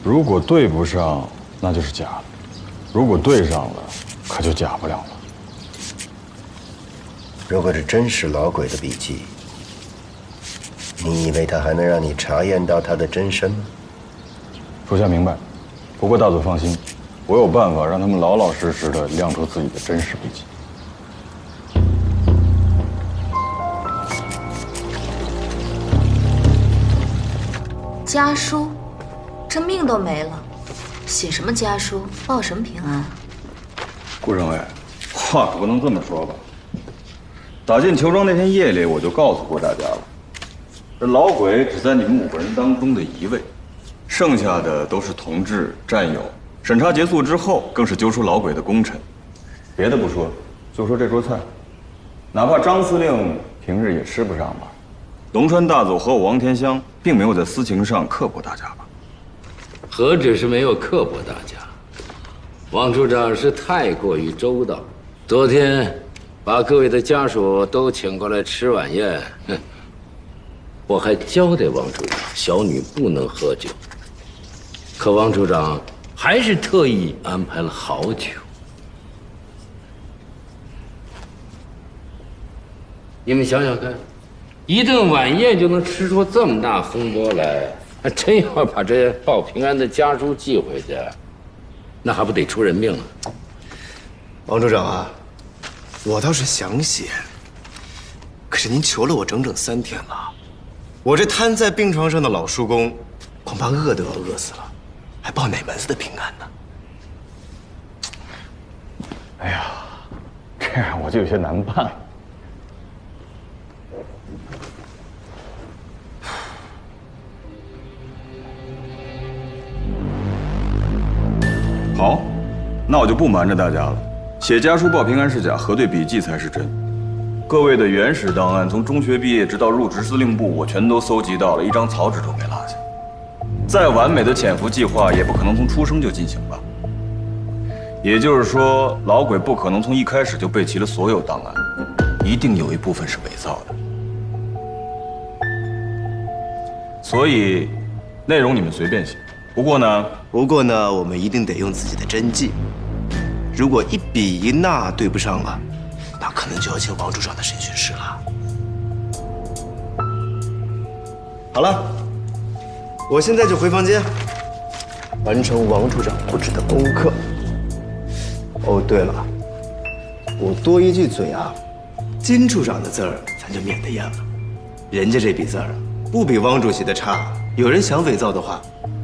如果对不上，那就是假的；如果对上了，可就假不了了。如果是真是老鬼的笔记，你以为他还能让你查验到他的真身吗？属下明白。不过大佐放心，我有办法让他们老老实实的亮出自己的真实笔记。家书，这命都没了，写什么家书，报什么平安？顾政委，话可不能这么说吧？打进裘庄那天夜里，我就告诉过大家了，这老鬼只在你们5个人当中的一位，剩下的都是同志战友。审查结束之后，更是揪出老鬼的功臣。别的不说，就说这桌菜，哪怕张司令平日也吃不上吧。龙川大佐和我王天香并没有在私情上刻薄大家吧？何止是没有刻薄大家，王处长是太过于周到。昨天把各位的家属都请过来吃晚宴，我还交代王处长，小女不能喝酒。可王处长还是特意安排了好酒。你们想想看，一顿晚宴就能吃出这么大风波来，真要把这报平安的家书寄回去，那还不得出人命啊！王处长啊，我倒是想写，可是您求了我整整3天了，我这瘫在病床上的老叔公，恐怕饿得要饿死了，还报哪门子的平安呢？哎呀，这样我就有些难办了。好，那我就不瞒着大家了，写家书报平安是假，核对笔记才是真。各位的原始档案，从中学毕业直到入职司令部，我全都搜集到了，一张草纸都没落下。再完美的潜伏计划，也不可能从出生就进行吧？也就是说，老鬼不可能从一开始就备齐了所有档案，一定有一部分是伪造的。所以，内容你们随便写。不过呢，我们一定得用自己的真迹。如果一笔一捺对不上了，那可能就要进王处长的审讯室了。好了，我现在就回房间，完成王处长布置的功课。哦，对了，我多一句嘴啊，金处长的字儿咱就免得验了。人家这笔字儿不比汪主席的差，有人想伪造的话，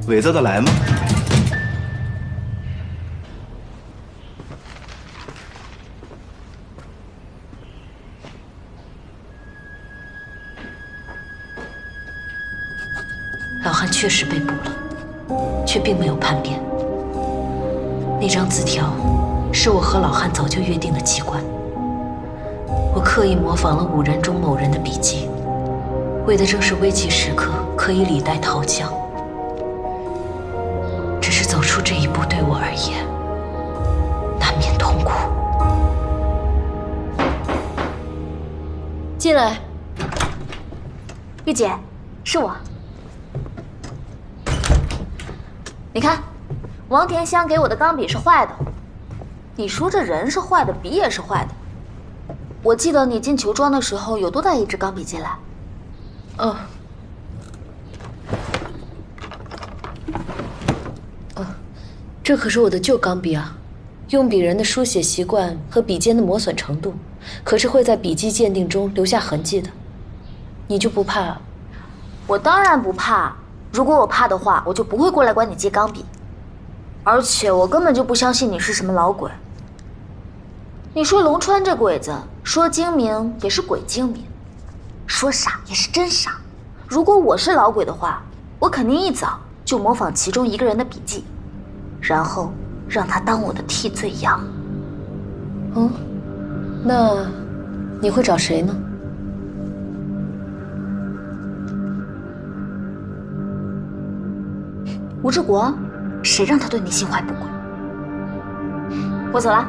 伪造得来吗？老汉确实被捕了，却并没有叛变。那张字条是我和老汉早就约定的机关，我刻意模仿了5人中某人的笔记，为的正是危急时刻可以李代桃僵。只是走出这一步对我而言，难免痛苦。进来，玉姐，是我。你看，王田香给我的钢笔是坏的。你说这人是坏的，笔也是坏的。我记得你进裘庄的时候有多带一支钢笔进来？这可是我的旧钢笔啊，用笔人的书写习惯和笔尖的磨损程度，可是会在笔迹鉴定中留下痕迹的。你就不怕？我当然不怕。如果我怕的话，我就不会过来管你借钢笔。而且我根本就不相信你是什么老鬼。你说龙川这鬼子，说精明也是鬼精明，说傻也是真傻。如果我是老鬼的话，我肯定一早就模仿其中一个人的笔记，然后让他当我的替罪羊。那你会找谁呢？吴志国，谁让他对你心怀不轨？我走了。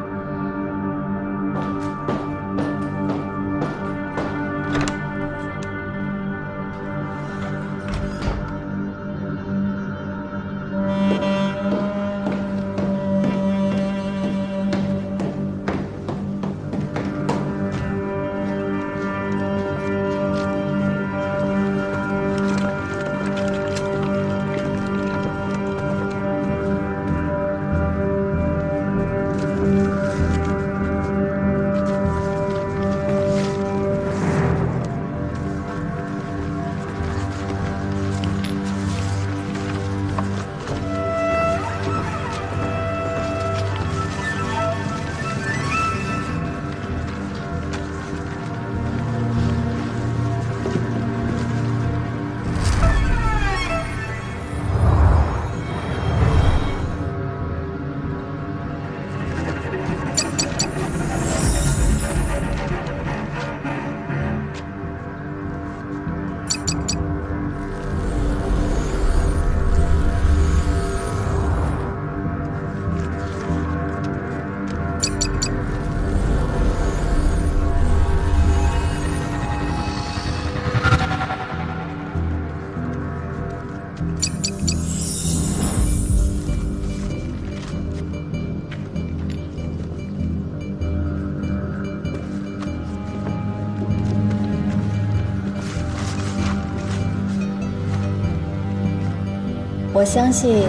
我相信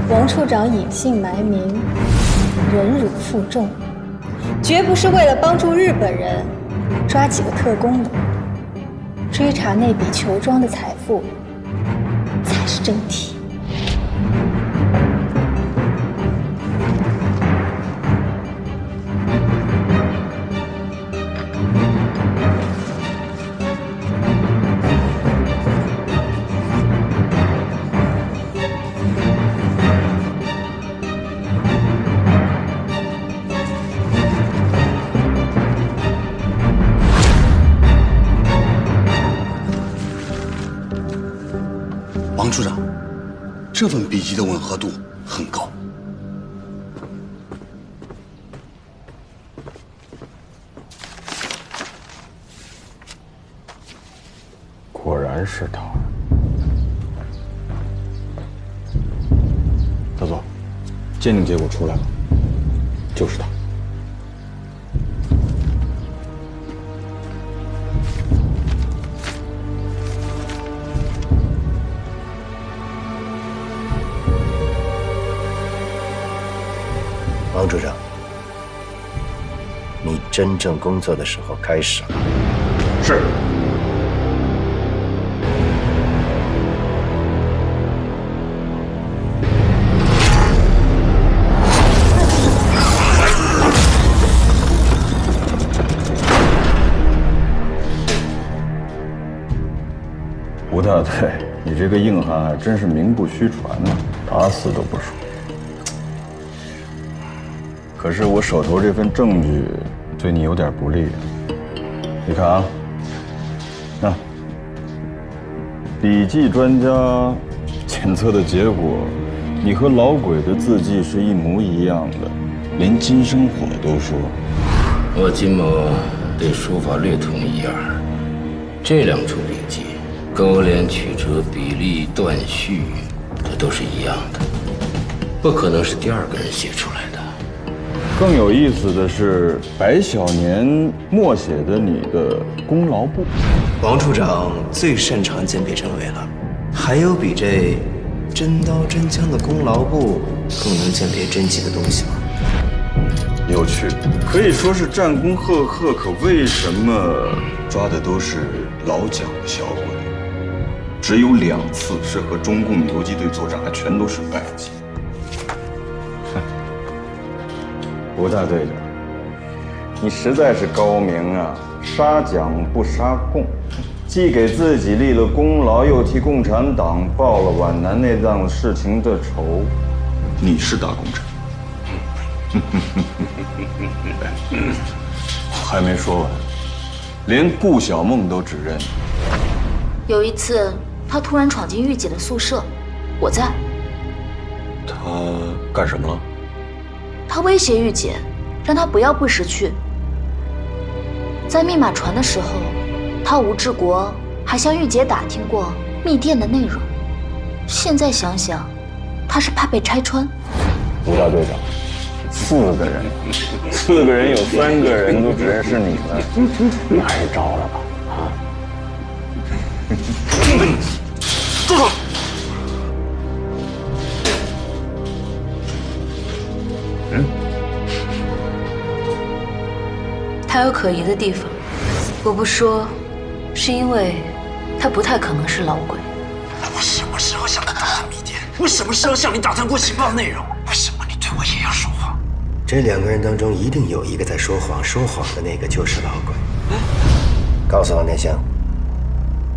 王处长隐姓埋名，忍辱负重，绝不是为了帮助日本人抓几个特工的。追查那笔球庄的财富才是正题。王处长，这份笔记的吻合度很高。果然是他。大佐，鉴定结果出来了，就是他。王处长，你真正工作的时候开始了。是。吴大队，你这个硬汉还真是名不虚传呢，打死都不说。可是我手头这份证据对你有点不利。你看啊，那笔记专家检测的结果，你和老鬼的字迹是一模一样的，连金生火都说。我金某对书法略通一二，这两处笔迹，勾连曲折、比例断续，这都是一样的，不可能是第二个人写出来的。更有意思的是，白小年默写的你的功劳簿。王处长最擅长鉴别真伪了，还有比这真刀真枪的功劳簿更能鉴别真迹的东西吗？有趣，可以说是战功赫赫，可为什么抓的都是老蒋的小鬼？只有2次是和中共游击队作战，还全都是败绩。哼，吴大队长，你实在是高明啊！杀蒋不杀共，既给自己立了功劳，又替共产党报了皖南内脏事情的仇。你是大功臣。还没说完，连顾小梦都指认。有一次，他突然闯进玉姐的宿舍，我在。他干什么了？他威胁玉姐，让她不要不识趣。在密码传的时候，他吴志国还向玉姐打听过密电的内容。现在想想，他是怕被拆穿。吴大队长，4个人有3个人都只认识你了，哪一招了吧？啊！住手！他有可疑的地方，我不说，是因为他不太可能是老鬼。我什么时候向他打探密电？我什么时候向你打探过情报内容？为什么你对我也要说谎？这2个人当中一定有一个在说谎，说谎的那个就是老鬼。告诉王殿相，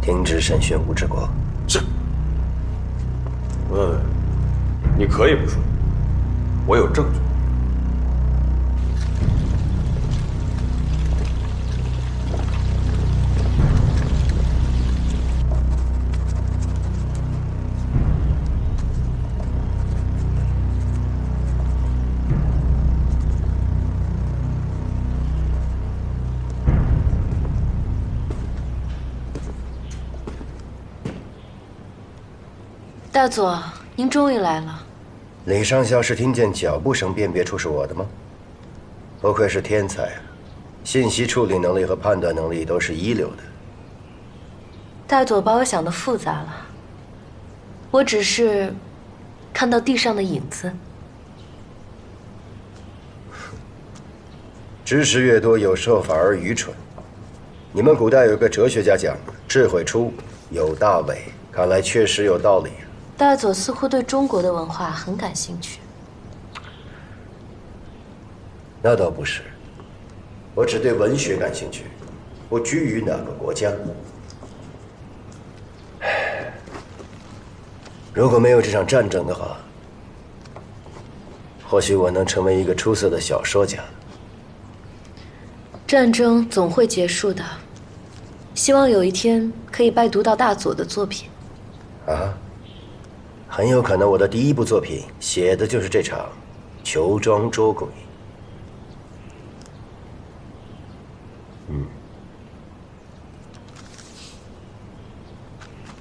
停止审讯吴志国。是。吴大队，你可以不说，我有证据。大佐，您终于来了。李上校是听见脚步声辨别出是我的吗？不愧是天才啊，信息处理能力和判断能力都是一流的。大佐把我想得复杂了，我只是看到地上的影子。知识越多，有时候反而愚蠢。你们古代有个哲学家讲：“智慧出，有大伪。”看来确实有道理。大佐似乎对中国的文化很感兴趣。那倒不是，我只对文学感兴趣，不拘于哪个国家。如果没有这场战争的话，或许我能成为一个出色的小说家。战争总会结束的，希望有一天可以拜读到大佐的作品。啊，很有可能我的第1部作品写的就是这场裘庄捉鬼。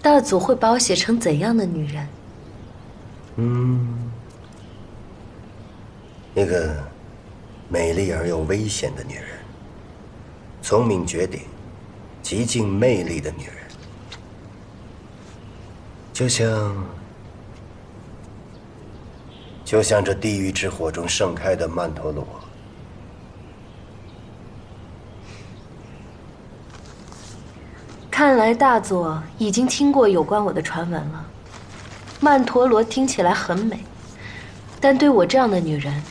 大佐会把我写成怎样的女人？一个美丽而又危险的女人，聪明绝顶、极尽魅力的女人，就像这地狱之火中盛开的曼陀罗。看来大佐已经听过有关我的传闻了。曼陀罗听起来很美，但对我这样的女人，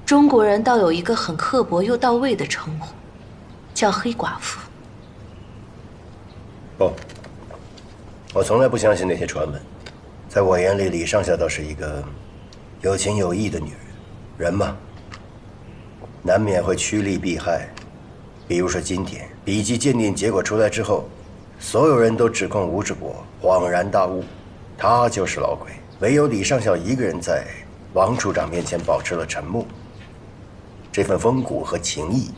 中国人倒有一个很刻薄又到位的称呼，叫黑寡妇。不，我从来不相信那些传闻。在我眼里，李上校倒是一个有情有义的女人。人嘛，难免会趋利避害。比如说今天笔迹鉴定结果出来之后，所有人都指控吴志国，恍然大悟，他就是老鬼。唯有李上校一个人在王处长面前保持了沉默。这份风骨和情谊，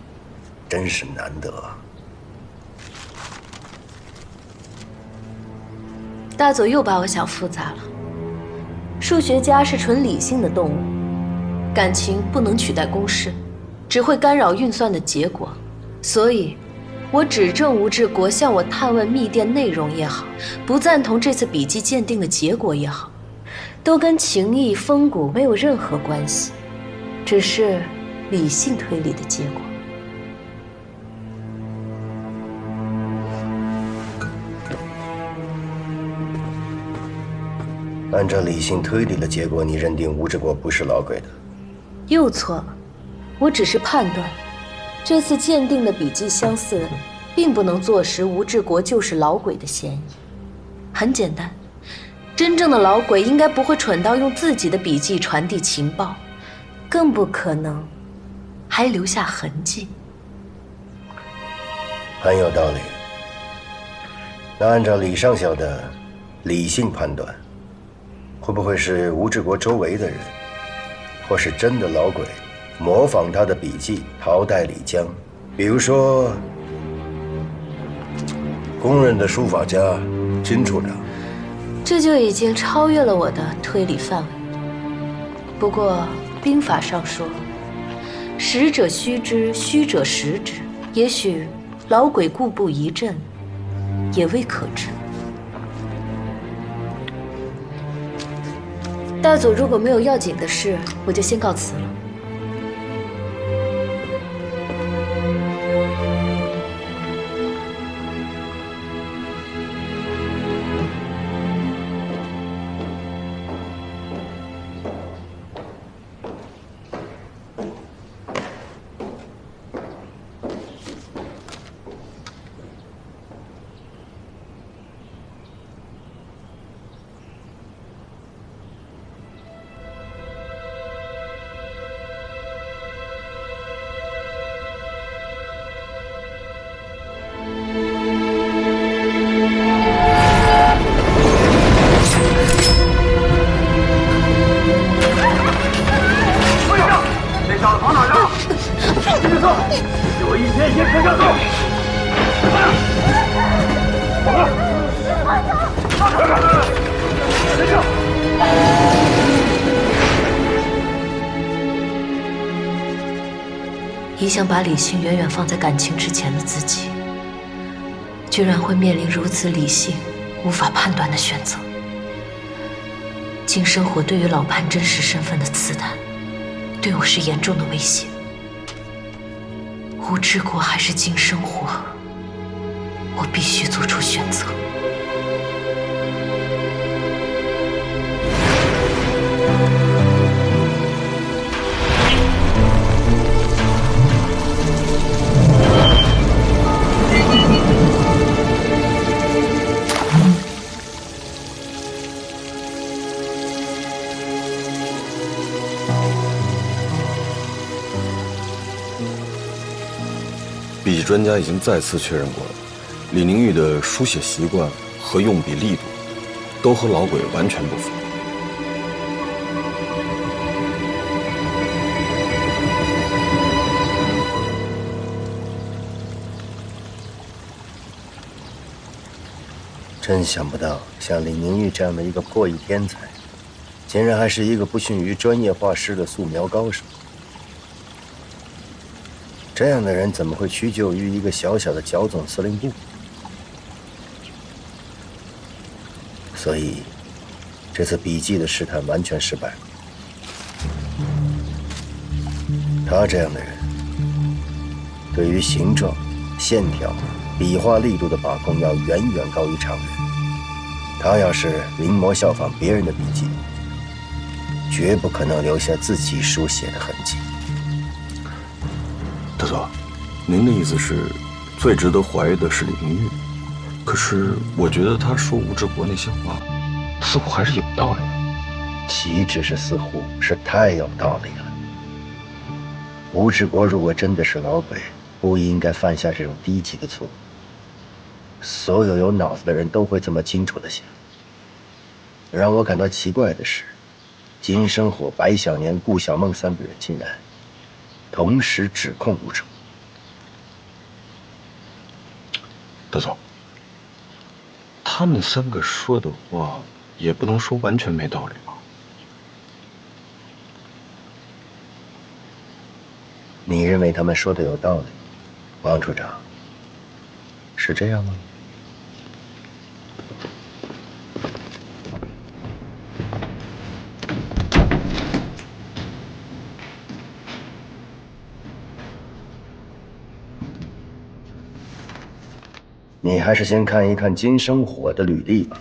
真是难得啊。大佐又把我想复杂了。数学家是纯理性的动物，感情不能取代公式，只会干扰运算的结果。所以，我指证吴志国向我探问密电内容也好，不赞同这次笔迹鉴定的结果也好，都跟情义风骨没有任何关系，只是理性推理的结果。按照理性推理的结果，你认定吴志国不是老鬼的？又错了，我只是判断，这次鉴定的笔迹相似，并不能坐实吴志国就是老鬼的嫌疑。很简单，真正的老鬼应该不会蠢到用自己的笔迹传递情报，更不可能还留下痕迹。很有道理。那按照李上校的理性判断，会不会是吴志国周围的人，或是真的老鬼，模仿他的笔迹逃代李江？比如说，公认的书法家金处长。这就已经超越了我的推理范围。不过兵法上说，实者虚之，虚者实之。也许老鬼故布疑阵，也未可知。大佐如果没有要紧的事，我就先告辞了。一向把理性远远放在感情之前的自己，居然会面临如此理性无法判断的选择。金生火对于老潘真实身份的刺探，对我是严重的威胁。吴志国还是金生火，我必须做出选择。笔迹专家已经再次确认过了，李宁玉的书写习惯和用笔力度，都和老鬼完全不符。真想不到，像李宁玉这样的一个破译天才，竟然还是一个不逊于专业画师的素描高手。这样的人怎么会屈就于一个小小的剿总司令部？所以，这次笔迹的试探完全失败了。他这样的人，对于形状、线条、笔画力度的把控要远远高于常人。他要是临摹效仿别人的笔迹，绝不可能留下自己书写的痕迹。大佐，您的意思是，最值得怀疑的是李明玉？可是我觉得他说吴志国那些话，似乎还是有道理的。岂止是似乎，是太有道理了。吴志国如果真的是老鬼，不应该犯下这种低级的错误。所有有脑子的人都会这么清楚的想。让我感到奇怪的是，金生火、白小年、顾小梦三个人竟然同时指控吴志国。大佐，他们三个说的话，也不能说完全没道理吧？你认为他们说的有道理，王处长？是这样吗？你还是先看一看金生火的履历吧。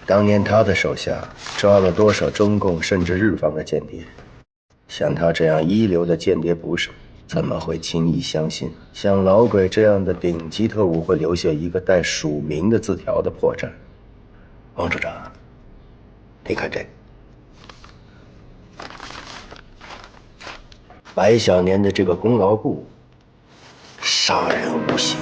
当年他的手下抓了多少中共甚至日方的间谍？像他这样一流的间谍捕手，怎么会轻易相信像老鬼这样的顶级特务会留下一个带署名的字条的破绽？王处长，你看这个，白小年的这个功劳簿，杀人无形。